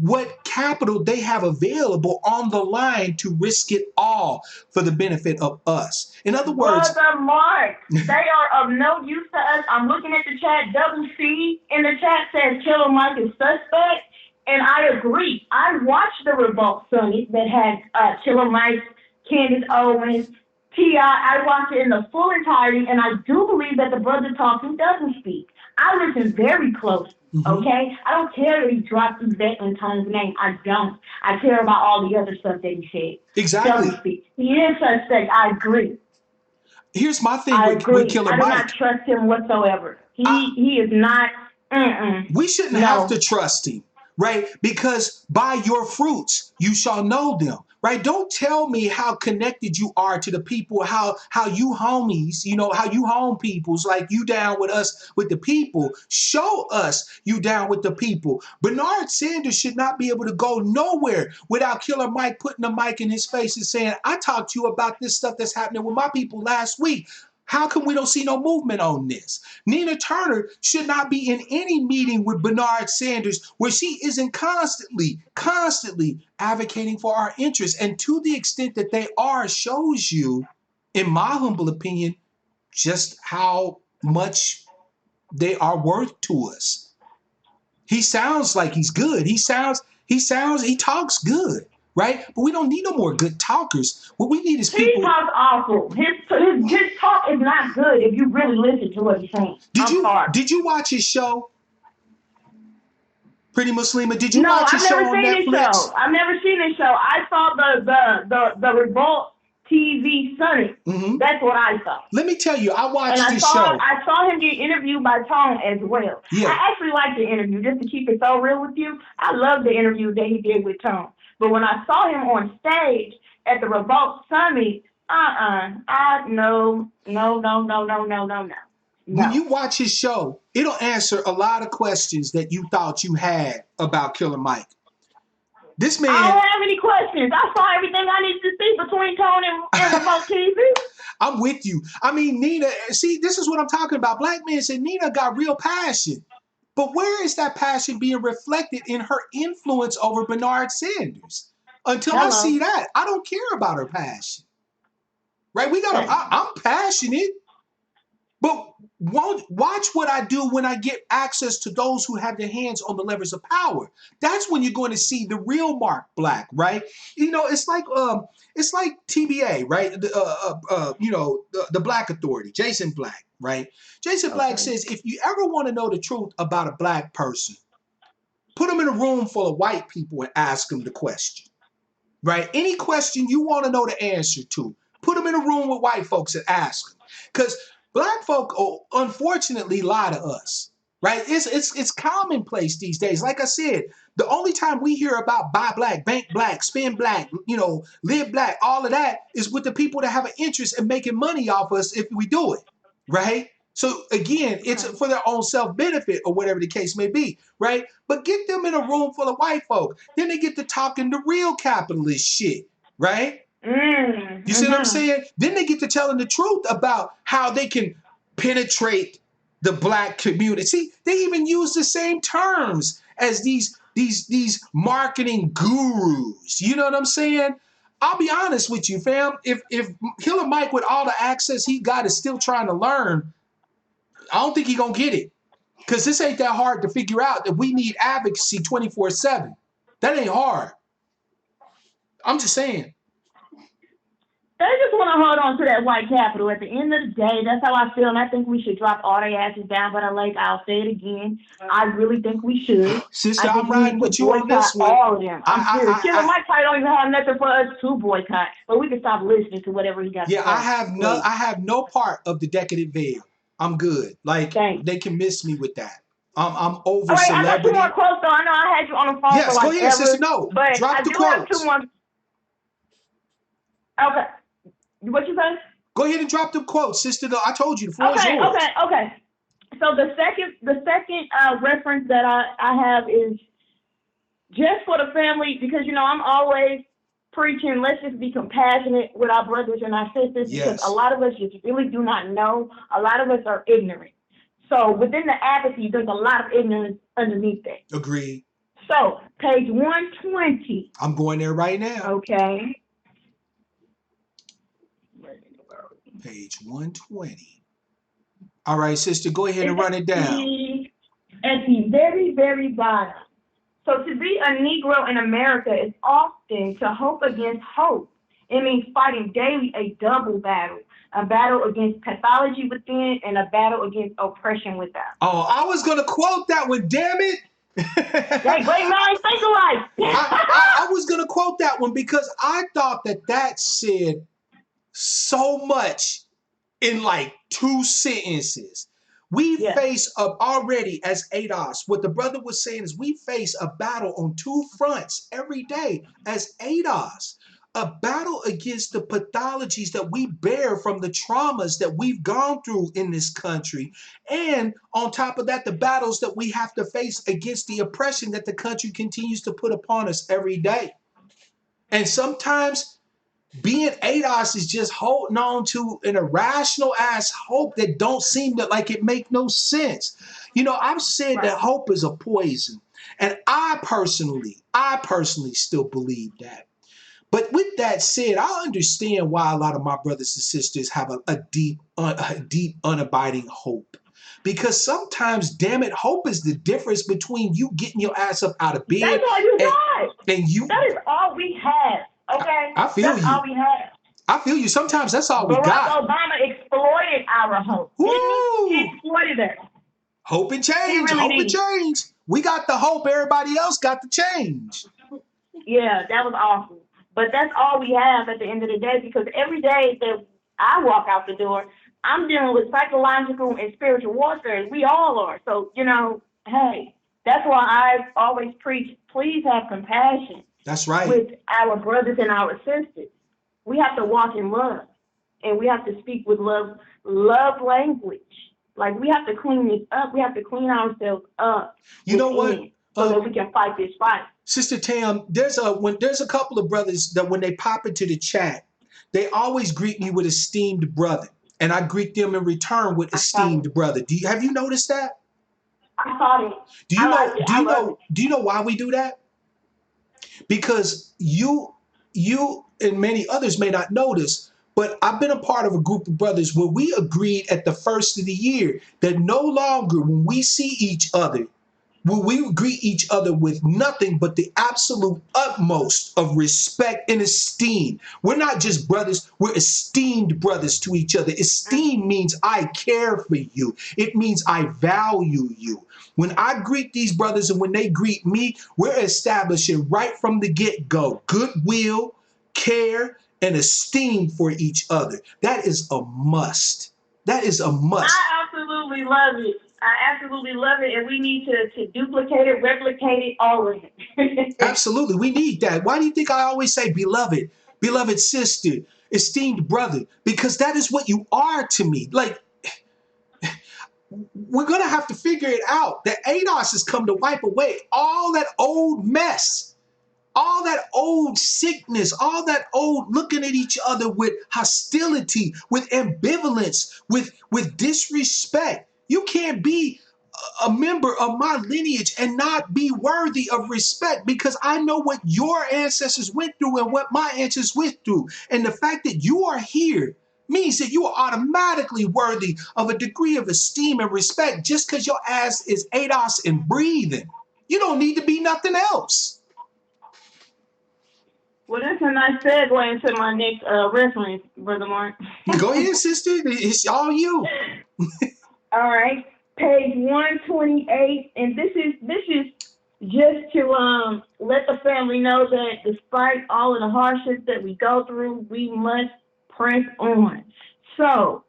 what capital they have available on the line to risk it all for the benefit of us? In other words, Brother Mark, they are of no use to us. I'm looking at the chat. Double C in the chat says Killer Mike is suspect. And I agree. I watched the Revolt Summit that had Killer Mike, Candace Owens, T.I. I watched it in the full entirety, and I do believe that the brother talking doesn't speak. I listen very close, okay? I don't care if he dropped Yvette and Tone's name. I don't. I care about all the other stuff that he said. Exactly. Doesn't speak. He is suspect. I agree. Here's my thing I with agree. Killer I do Mike. not trust him whatsoever. He is not. We shouldn't have to trust him, right? Because by your fruits you shall know them, right? Don't tell me how connected you are to the people, how you homies, how you home peoples, like you down with us with the people. Show us you down with the people. Bernard Sanders should not be able to go nowhere without Killer Mike putting a mic in his face and saying, I talked to you about this stuff that's happening with my people last week. How come we don't see no movement on this? Nina Turner should not be in any meeting with Bernard Sanders where she isn't constantly advocating for our interests. And to the extent that they are, shows you, in my humble opinion, just how much they are worth to us. He sounds like he's good. He talks good. Right? But we don't need no more good talkers. What we need is people. He talks awful. His talk is not good if you really listen to what he's saying. Did you watch his show? Pretty Muslima, did you No, watch his I've show never on seen Netflix? his show. I've never seen his show. I saw the Revolt TV Summit. That's what I saw. Let me tell you, I watched his show. I saw him get interviewed by Tone as well. Yeah. I actually liked the interview, just to keep it so real with you. I love the interview that he did with Tone. But when I saw him on stage at the Revolt Summit, no. When you watch his show, it'll answer a lot of questions that you thought you had about Killer Mike. This man. I don't have any questions. I saw everything I needed to see between Tone and Revolt TV. I'm with you. I mean, Nina, see, this is what I'm talking about. Black men said Nina got real passion. But where is that passion being reflected in her influence over Bernard Sanders? Until I see that, I don't care about her passion. Right? I'm passionate. But watch what I do when I get access to those who have their hands on the levers of power. That's when you're going to see the real Mark Black, right? It's like TBA, right? The Black Authority, Jason Black, right? Jason Black says, if you ever want to know the truth about a black person, put them in a room full of white people and ask them the question, right? Any question you want to know the answer to, put them in a room with white folks and ask them. Because black folk, unfortunately, lie to us. right? It's commonplace these days. Like I said, the only time we hear about buy black, bank black, spend black, live black, all of that is with the people that have an interest in making money off us if we do it, right? So again, it's Right. for their own self-benefit or whatever the case may be, right? But get them in a room full of white folk. Then they get to talking the real capitalist shit, right? You see what I'm saying? Then they get to telling the truth about how they can penetrate the black community. See, they even use the same terms as these marketing gurus. You know what I'm saying? I'll be honest with you, fam. If Killer Mike with all the access he got is still trying to learn, I don't think he gonna get it. Cause this ain't that hard to figure out that we need advocacy 24/7. That ain't hard. I'm just saying. They just want to hold on to that white capital. At the end of the day, that's how I feel, and I think we should drop all their asses down by the lake. I'll say it again. I really think we should. Sister, I think I'm riding with you on this one. all of them. I'm serious. Killer Mike probably don't even have nothing for us to boycott, but we can stop listening to whatever he got to say. Yeah, I have no part of the decadent veil. I'm good. Like, they can miss me with that. I'm over all right, celebrity. I got 2 more quotes, though. I know I had you on the phone for like go ahead, ever, sister. No, but drop the quotes. I do have 2 more. Okay. What you say? Go ahead and drop the quotes, sister. I told you the floor is yours. Okay. So the second reference that I have is just for the family, because I'm always preaching, let's just be compassionate with our brothers and our sisters, because a lot of us just really do not know. A lot of us are ignorant. So within the apathy, there's a lot of ignorance underneath that. Agreed. So page 120. I'm going there right now. Okay. Page 120. All right, sister, go ahead and run it down. At the very, very bottom. So to be a Negro in America is often to hope against hope. It means fighting daily a double battle. A battle against pathology within and a battle against oppression without. Oh, I was going to quote that one, damn it. Great minds think alike. I was going to quote that one because I thought that said so much in like 2 sentences. We face already as ADOS. What the brother was saying is we face a battle on 2 fronts every day as ADOS. A battle against the pathologies that we bear from the traumas that we've gone through in this country. And on top of that, the battles that we have to face against the oppression that the country continues to put upon us every day. And sometimes being ADOS is just holding on to an irrational ass hope that don't seem to like it make no sense. I've said that hope is a poison. And I personally still believe that. But with that said, I understand why a lot of my brothers and sisters have a deep, unabiding hope. Because sometimes, damn it, hope is the difference between you getting your ass up out of bed. That's all you got. And that is all we have. Okay? I feel that's you. all we have. I feel you. Sometimes that's all we got. Barack Obama exploited our hope. He exploited it. Hope and change. Hope and change. We got the hope. Everybody else got the change. Yeah, that was awful. But that's all we have at the end of the day, because every day that I walk out the door, I'm dealing with psychological and spiritual warfare. We all are. So, hey, that's why I always preach, please have compassion. That's right. With our brothers and our sisters. We have to walk in love, and we have to speak with love language. Like, we have to clean this up. We have to clean ourselves up. You know what? So that we can fight this fight. Sister Tam, there's a couple of brothers that when they pop into the chat, they always greet me with esteemed brother, and I greet them in return with esteemed brother. Have you noticed that? I saw it. Do you know why we do that? Because you and many others may not notice, but I've been a part of a group of brothers where we agreed at the first of the year that no longer when we see each other, will we greet each other with nothing but the absolute utmost of respect and esteem. We're not just brothers, we're esteemed brothers to each other. Esteem means I care for you. It means I value you. When I greet these brothers and when they greet me, we're establishing right from the get-go goodwill, care, and esteem for each other. That is a must. That is a must. I absolutely love it. I absolutely love it, and we need to duplicate it, replicate it, all of it. Absolutely. We need that. Why do you think I always say beloved, beloved sister, esteemed brother? Because that is what you are to me. Like, we're going to have to figure it out that ADOS has come to wipe away all that old mess, all that old sickness, all that old looking at each other with hostility, with ambivalence, with disrespect. You can't be a member of my lineage and not be worthy of respect, because I know what your ancestors went through and what my ancestors went through. And the fact that you are here means that you are automatically worthy of a degree of esteem and respect just because your ass is ADOS and breathing. You don't need to be nothing else. Well, that's a nice segue into my next reference, Brother Mark. Go ahead, sister. It's all you. All right, page 128, and this is just to let the family know that despite all of the hardships that we go through, we must press on. So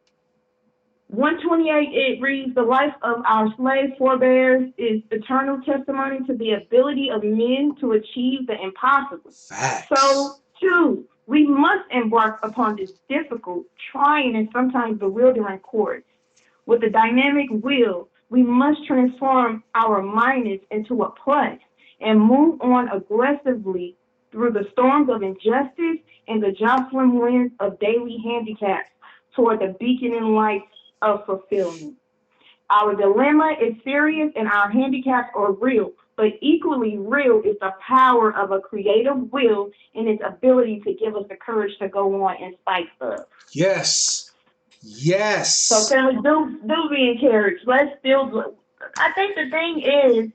128, it reads, the life of our slave forebears is eternal testimony to the ability of men to achieve the impossible. Facts. So, two, we must embark upon this difficult, trying, and sometimes bewildering course. With a dynamic will, we must transform our minus into a plus and move on aggressively through the storms of injustice and the jostling winds of daily handicaps toward the beaconing lights of fulfillment. Our dilemma is serious and our handicaps are real, but equally real is the power of a creative will and its ability to give us the courage to go on in spite of. Yes. So Yes. families, do be encouraged. Let's still. I think the thing is,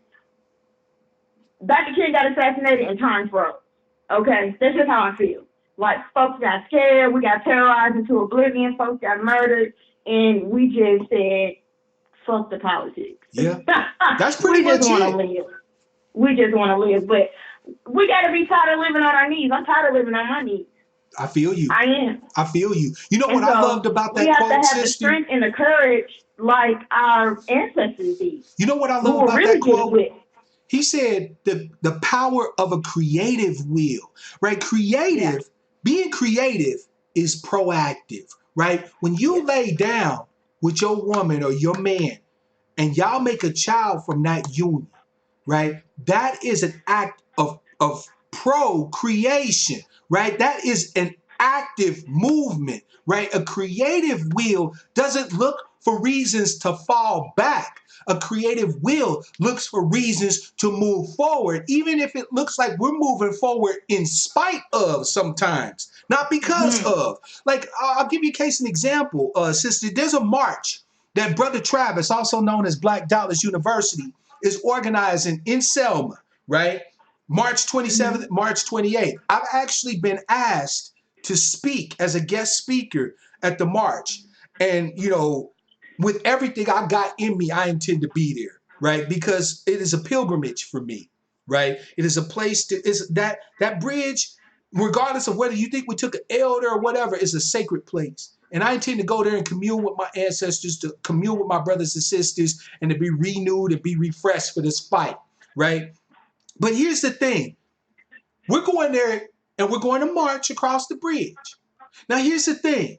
Dr. King got assassinated and time froze. Okay, that's just how I feel. Like folks got scared, we got terrorized into oblivion, folks got murdered, and we just said, "Fuck the politics." Yeah. That's pretty We just much want to it. live. We just want to live, but we got to be tired of living on our knees. I'm tired of living on my knees. I feel you. I am. I feel you. You know what And I so loved about we that have to quote, have the sister? strength and the courage like our ancestors did, You know what I love who were about that really good quote? with. He said the power of a creative will, right? Yeah, Being creative is proactive, right? When you yeah. lay down with your woman or your man and y'all make a child from that union, right? That is an act of procreation, right? That is an active movement, right? A creative will doesn't look for reasons to fall back. A creative will looks for reasons to move forward, even if it looks like we're moving forward in spite of sometimes, not because Hmm. of. Like, I'll give you a case, an example, sister. There's a march that Brother Travis, also known as Black Dollars University, is organizing in Selma, right? March 27th, Hmm. March 28th. I've actually been asked to speak as a guest speaker at the march. And, with everything I got in me, I intend to be there, right? Because it is a pilgrimage for me, right? It is a place to, is that bridge, regardless of whether you think we took an elder or whatever, is a sacred place. And I intend to go there and commune with my ancestors, to commune with my brothers and sisters, and to be renewed and be refreshed for this fight, right? But here's the thing. We're going there and we're going to march across the bridge. Now, here's the thing.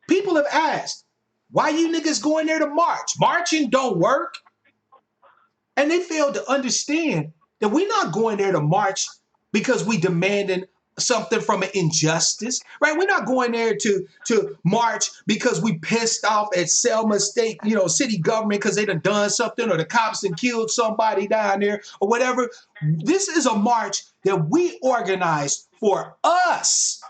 People have asked, why you niggas going there to march? Marching don't work. And they failed to understand that we're not going there to march because we demanding something from an injustice, right? We're not going there to march because we pissed off at Selma State, city government because they done something, or the cops and killed somebody down there or whatever. This is a march that we organized for us.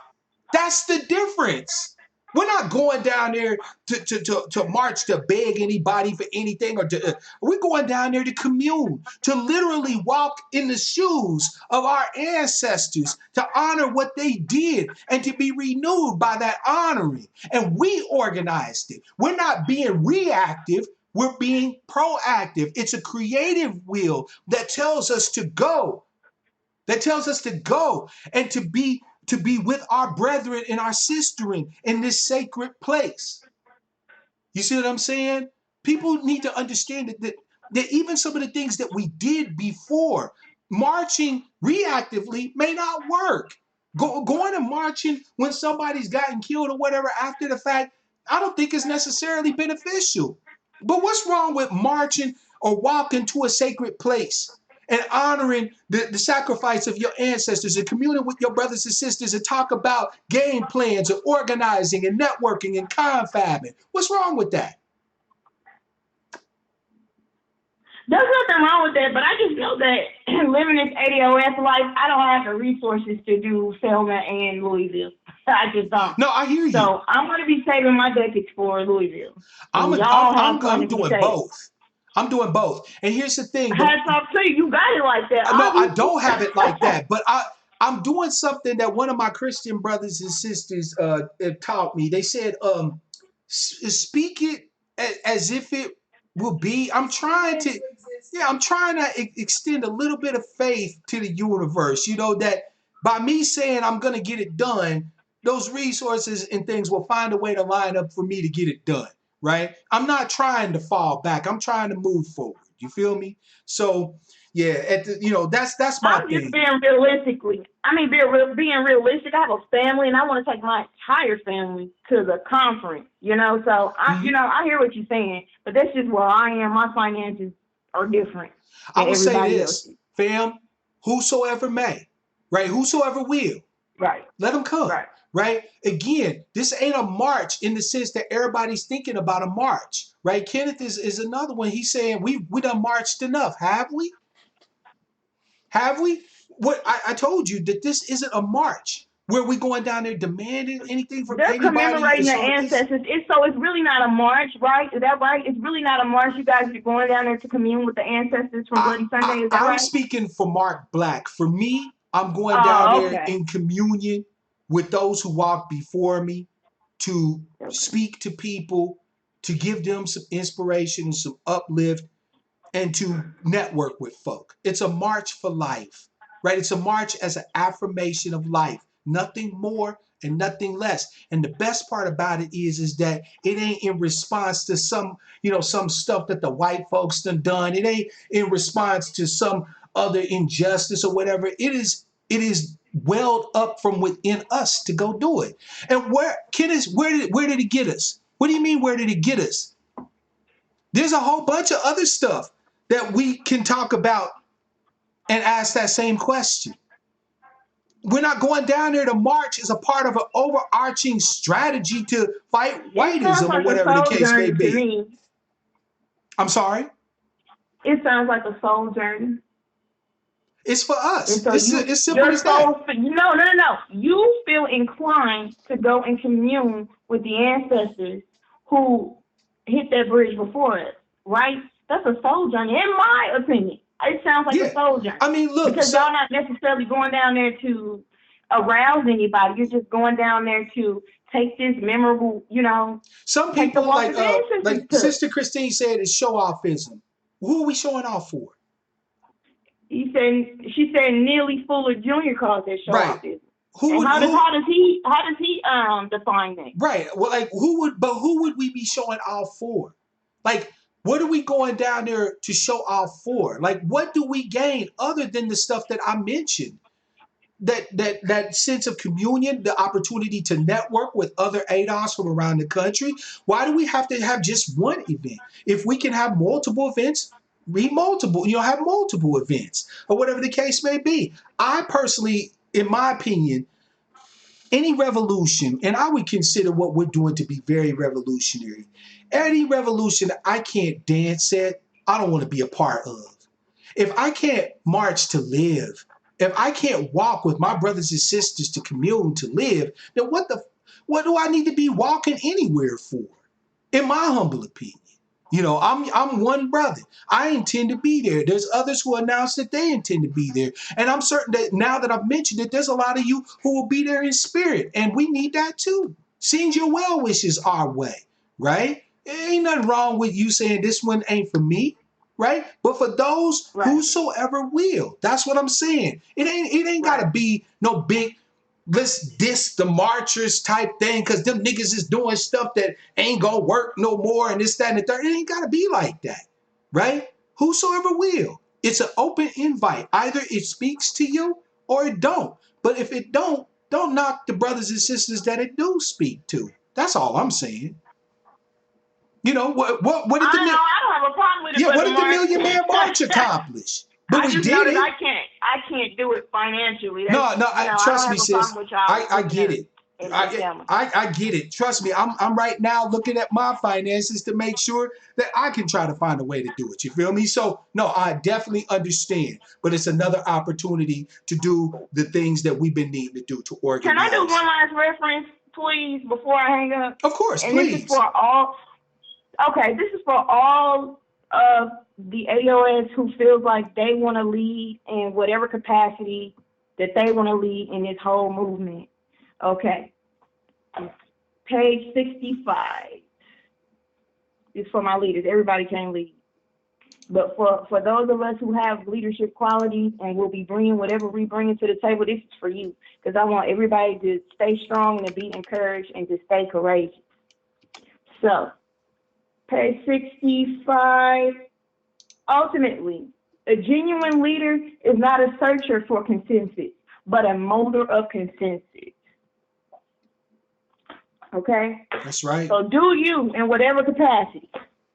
That's the difference. We're not going down there to march to beg anybody for anything, we're going down there to commune, to literally walk in the shoes of our ancestors, to honor what they did and to be renewed by that honoring. And we organized it. We're not being reactive. We're being proactive. It's a creative will that tells us to go, and to be with our brethren and our sistering in this sacred place. You see what I'm saying? People need to understand that even some of the things that we did before, marching reactively may not work. Going and marching when somebody's gotten killed or whatever after the fact, I don't think is necessarily beneficial. But what's wrong with marching or walking to a sacred place and honoring the sacrifice of your ancestors and communing with your brothers and sisters and talk about game plans and organizing and networking and confabbing? What's wrong with that? There's nothing wrong with that, but I just feel that living this ADOS life, I don't have the resources to do Selma and Louisville. I just don't. No, I hear you. So I'm going to be saving my ducats for Louisville. I'm doing both. I'm doing both. And here's the thing. Hats off to you. You got it like that. No, I don't have it like that. But I'm doing something that one of my Christian brothers and sisters taught me. They said, speak it as if it will be. I'm trying to extend a little bit of faith to the universe. You know, that by me saying I'm going to get it done, those resources and things will find a way to line up for me to get it done. Right? I'm not trying to fall back. I'm trying to move forward. You feel me? So yeah, that's my thing. I'm just being realistically. I mean, being realistic. I have a family, and I want to take my entire family to the conference. You know, so I hear what you're saying, but that's just where I am. My finances are different. I will say this, fam. Whosoever may, right? Whosoever will, right? Let them come. Right. Again, this ain't a march in the sense that everybody's thinking about a march, right? Kenneth is another one. He's saying we done marched enough. Have we? Have we? What I told you that this isn't a march where we going down there demanding anything from anybody. They're commemorating their ancestors. So it's really not a march, right? Is that right? It's really not a march. You guys are going down there to commune with the ancestors from Bloody Sunday. Is that right? I'm speaking for Mark Black. For me, I'm going down there in communion with those who walk before me, to speak to people, to give them some inspiration and some uplift, and to network with folk. It's a march for life, right? It's a march as an affirmation of life, nothing more and nothing less. And the best part about it is that it ain't in response to some stuff that the white folks done. It ain't in response to some other injustice or whatever. It is welled up from within us to go do it. And where did it get us? What do you mean, where did it get us? There's a whole bunch of other stuff that we can talk about and ask that same question. We're not going down there to march as a part of an overarching strategy to fight whiteism or whatever the case may be. I'm sorry? It sounds like a soul journey. It's for us. So it's simple as that. No. You feel inclined to go and commune with the ancestors who hit that bridge before us, right? That's a soul journey, in my opinion. It sounds like a soul journey. I mean, look. Because y'all not necessarily going down there to arouse anybody. You're just going down there to take this memorable, Some people, like Sister Christine said, is show-offism. Who are we showing off for? She said Neely Fuller Jr. calls it show off. How does he define that? Right. Well, like who would we be showing off for? Like, what are we going down there to show off for? Like, what do we gain other than the stuff that I mentioned? That sense of communion, the opportunity to network with other ADOS from around the country. Why do we have to have just one event? If we can have multiple events, have multiple events or whatever the case may be. I personally, in my opinion, any revolution, and I would consider what we're doing to be very revolutionary. Any revolution I can't dance at, I don't want to be a part of. If I can't march to live, if I can't walk with my brothers and sisters to commune to live, then what do I need to be walking anywhere for? In my humble opinion. I'm one brother. I intend to be there. There's others who announced that they intend to be there. And I'm certain that now that I've mentioned it, there's a lot of you who will be there in spirit. And we need that too. Send your well wishes our way, right? There ain't nothing wrong with you saying this one ain't for me, right? But for those whosoever will, that's what I'm saying. It ain't gotta be no big let's diss the marchers type thing because them niggas is doing stuff that ain't gonna work no more and this, that, and the third. It ain't gotta be like that, right? Whosoever will. It's an open invite. Either it speaks to you or it don't. But if it don't knock the brothers and sisters that it do speak to. That's all I'm saying. You know, what did I don't have a problem with it. Yeah, what did the Million Man March accomplish? But we did it. I can't do it financially. Trust me, sis. I get it. I get it. Trust me. I'm right now looking at my finances to make sure that I can try to find a way to do it. You feel me? So no, I definitely understand. But it's another opportunity to do the things that we've been needing to do to organize. Can I do one last reference, please, before I hang up? Of course, and please. This is for all. Okay, this is for all of the AOS who feels like they want to lead in whatever capacity that they want to lead in this whole movement. Okay. Page 65 is for my leaders. Everybody can lead. But for those of us who have leadership qualities and will be bringing whatever we bring to the table, this is for you. Because I want everybody to stay strong and to be encouraged and to stay courageous. So, page 65. Ultimately, a genuine leader is not a searcher for consensus, but a molder of consensus. Okay? That's right. So do you in whatever capacity.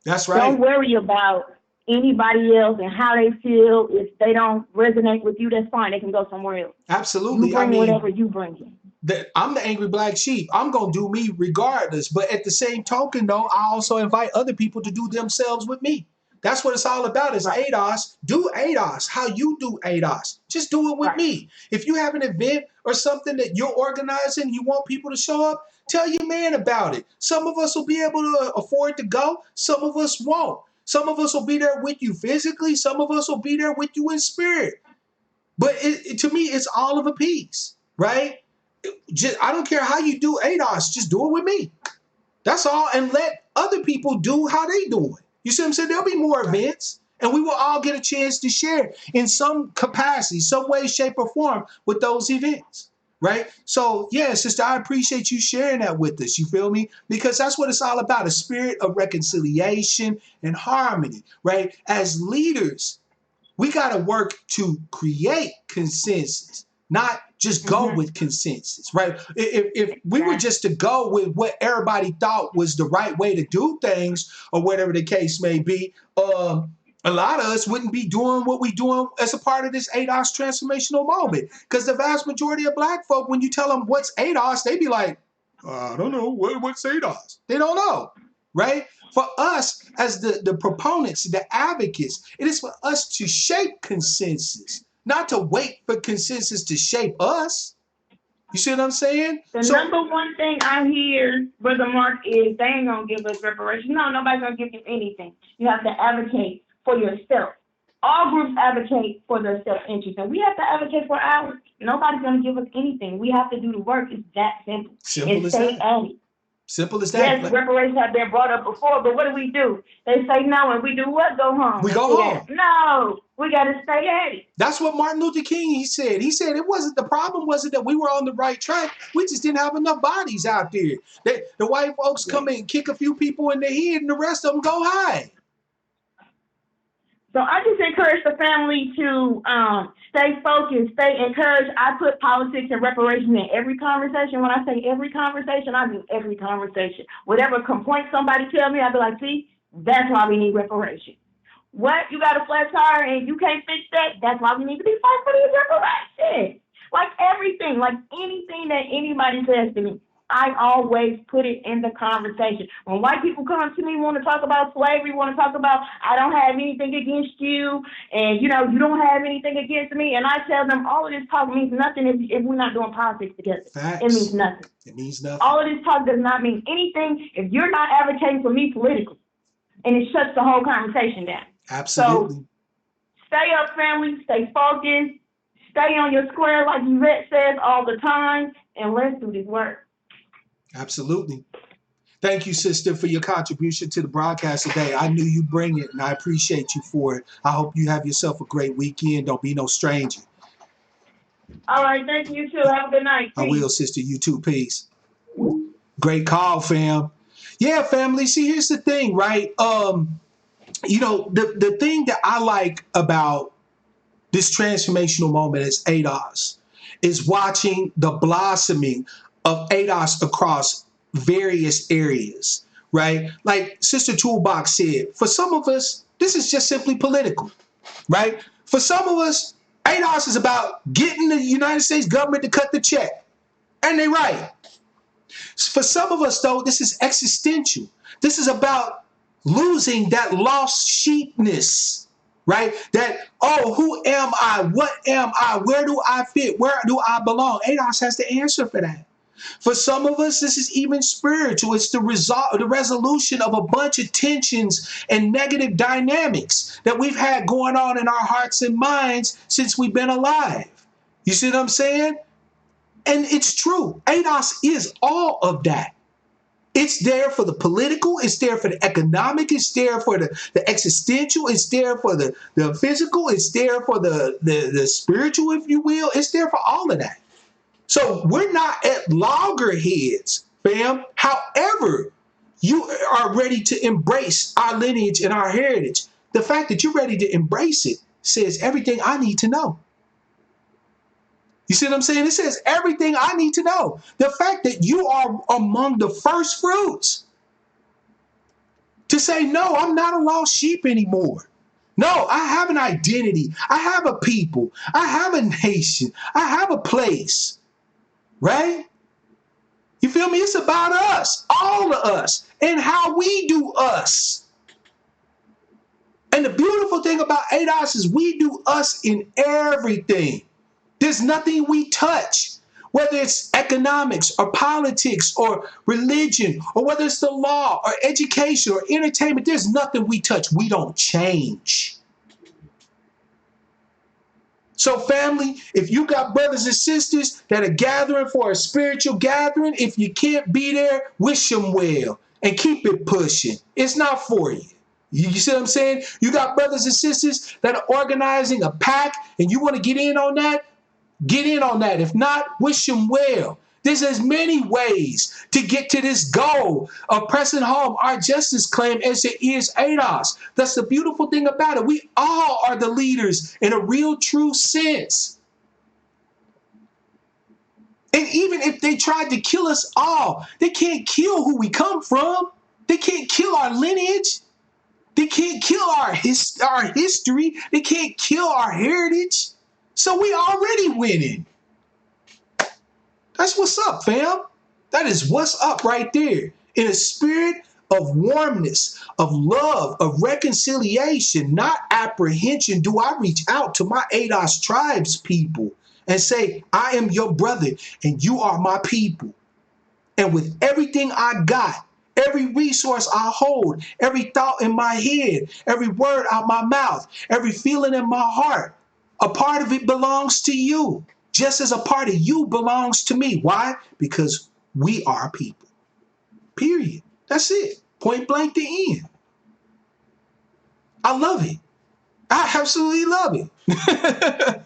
That's right. Don't worry about anybody else and how they feel. If they don't resonate with you, that's fine. They can go somewhere else. Absolutely. You bring whatever you bring in. I'm the angry black sheep. I'm going to do me regardless. But at the same token, though, I also invite other people to do themselves with me. That's what it's all about is right. ADOS. Do ADOS. How you do ADOS. Just do it with right. me. If you have an event or something that you're organizing, you want people to show up, tell your man about it. Some of us will be able to afford to go. Some of us won't. Some of us will be there with you physically. Some of us will be there with you in spirit. But to me, it's all of a piece, right? I don't care how you do ADOS. Just do it with me. That's all. And let other people do how they do it. You see what I'm saying? There'll be more events, and we will all get a chance to share in some capacity, some way, shape, or form with those events, right? So, yeah, sister, I appreciate you sharing that with us. You feel me? Because that's what it's all about, a spirit of reconciliation and harmony, right? As leaders, we got to work to create consensus, not just go with consensus, right? If we were just to go with what everybody thought was the right way to do things or whatever the case may be, a lot of us wouldn't be doing what we're doing as a part of this ADOS transformational moment. Because the vast majority of black folk, when you tell them what's ADOS, they be like, I don't know, what's ADOS? They don't know, right? For us as the proponents, the advocates, it is for us to shape consensus, not to wait for consensus to shape us. You see what I'm saying? The number one thing I hear, Brother Mark, is they ain't going to give us reparations. No, nobody's going to give you anything. You have to advocate for yourself. All groups advocate for their self-interest, and we have to advocate for ours. Nobody's going to give us anything. We have to do the work. It's that simple. Simple as that. Simple as that. Yes, reparations have been brought up before, but what do? They say no, and we do what? Go home. We go home. No, we got to stay at it. That's what Martin Luther King, he said. He said it wasn't, the problem wasn't that we were on the right track. We just didn't have enough bodies out there. The white folks come in and kick a few people in the head, and the rest of them go hide. So I just encourage the family to stay focused, stay encouraged. I put politics and reparations in every conversation. When I say every conversation, I mean every conversation. Whatever complaint somebody tell me, I'll be like, see, that's why we need reparations. What? You got a flat tire and you can't fix that? That's why we need to be fighting for these reparations. Like everything, like anything that anybody says to me, I always put it in the conversation. When white people come to me, want to talk about slavery, want to talk about, I don't have anything against you, and, you don't have anything against me, and I tell them all of this talk means nothing if we're not doing politics together. Facts. It means nothing. It means nothing. All of this talk does not mean anything if you're not advocating for me politically, and it shuts the whole conversation down. Absolutely. So stay up, family. Stay focused. Stay on your square, like Yvette says all the time, and let's do this work. Absolutely. Thank you, sister, for your contribution to the broadcast today. I knew you'd bring it, and I appreciate you for it. I hope you have yourself a great weekend. Don't be no stranger. All right, thank you too. Have a good night. I Peace. will, sister. You too. Peace. Great call, fam. Yeah, family. See, here's the thing, right? The thing that I like about this transformational moment as ADOS is watching the blossoming of ADOS across various areas, right? Like Sister Toolbox said, for some of us, this is just simply political, right? For some of us, ADOS is about getting the United States government to cut the check. And they're right. For some of us, though, this is existential. This is about losing that lost sheepness, right? That, oh, who am I? What am I? Where do I fit? Where do I belong? ADOS has the answer for that. For some of us, this is even spiritual. It's the resolution of a bunch of tensions and negative dynamics that we've had going on in our hearts and minds since we've been alive. You see what I'm saying? And it's true. ADOS is all of that. It's there for the political, it's there for the economic, it's there for the existential, it's there for the physical, it's there for the spiritual, if you will. It's there for all of that. So we're not at loggerheads, fam. However, you are ready to embrace our lineage and our heritage. The fact that you're ready to embrace it says everything I need to know. You see what I'm saying? It says everything I need to know. The fact that you are among the first fruits to say, no, I'm not a lost sheep anymore. No, I have an identity. I have a people. I have a nation. I have a place. Right? You feel me? It's about us, all of us, and how we do us. And the beautiful thing about ADOS is we do us in everything. There's nothing we touch, whether it's economics or politics or religion, or whether it's the law or education or entertainment. There's nothing we touch. We don't change. So family, if you got brothers and sisters that are gathering for a spiritual gathering, if you can't be there, wish them well and keep it pushing. It's not for you. You see what I'm saying? You got brothers and sisters that are organizing a pack and you want to get in on that? Get in on that. If not, wish them well. There's as many ways to get to this goal of pressing home our justice claim as it is ADOS. That's the beautiful thing about it. We all are the leaders in a real, true sense. And even if they tried to kill us all, they can't kill who we come from. They can't kill our lineage. They can't kill our history. They can't kill our heritage. So we already winning. That's what's up, fam. That is what's up right there. In a spirit of warmness, of love, of reconciliation, not apprehension, do I reach out to my ADOS tribes people and say, I am your brother and you are my people. And with everything I got, every resource I hold, every thought in my head, every word out my mouth, every feeling in my heart, a part of it belongs to you, just as a part of you belongs to me. Why? Because we are people. Period. That's it. Point blank, the end. I love it. I absolutely love it.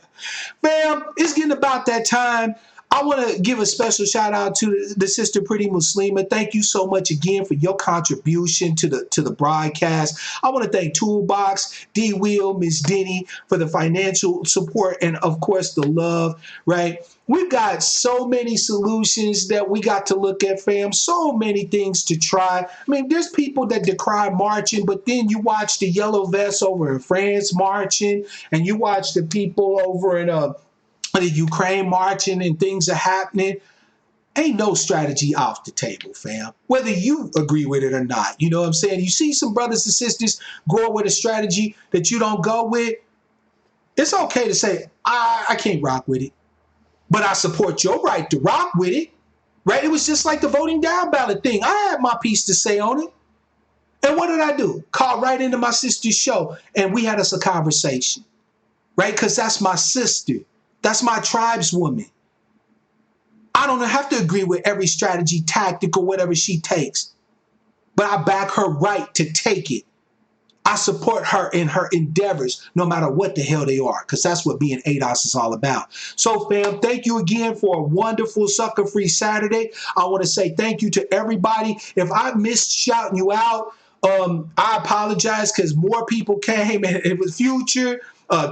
Fam, it's getting about that time. I want to give a special shout out to the sister Pretty Muslima. Thank you so much again for your contribution to the broadcast. I want to thank Toolbox, D Wheel, Miss Denny for the financial support and of course the love, right? We've got so many solutions that we got to look at, fam. So many things to try. I mean, there's people that decry marching, but then you watch the yellow vests over in France marching, and you watch the people over in the Ukraine marching and things are happening. Ain't no strategy off the table, fam. Whether you agree with it or not. You know what I'm saying? You see some brothers and sisters going with a strategy that you don't go with. It's okay to say, I can't rock with it. But I support your right to rock with it. Right? It was just like the voting down ballot thing. I had my piece to say on it. And what did I do? Call right into my sister's show and we had us a conversation. Right? Because that's my sister. That's my tribeswoman. I don't have to agree with every strategy, tactic, or whatever she takes. But I back her right to take it. I support her in her endeavors, no matter what the hell they are, because that's what being ADOS is all about. So, fam, thank you again for a wonderful Sucker-Free Saturday. I want to say thank you to everybody. If I missed shouting you out, I apologize, because more people came, and it was Future,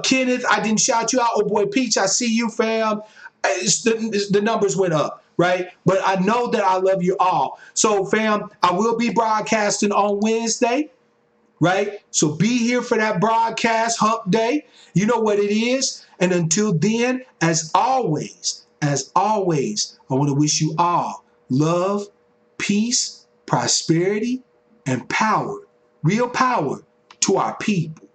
Kenneth, I didn't shout you out. Oh boy, Peach, I see you, fam. The numbers went up, right? But I know that I love you all. So, fam, I will be broadcasting on Wednesday, right? So be here for that broadcast hump day. You know what it is. And until then, as always, I want to wish you all love, peace, prosperity, and power, real power to our people.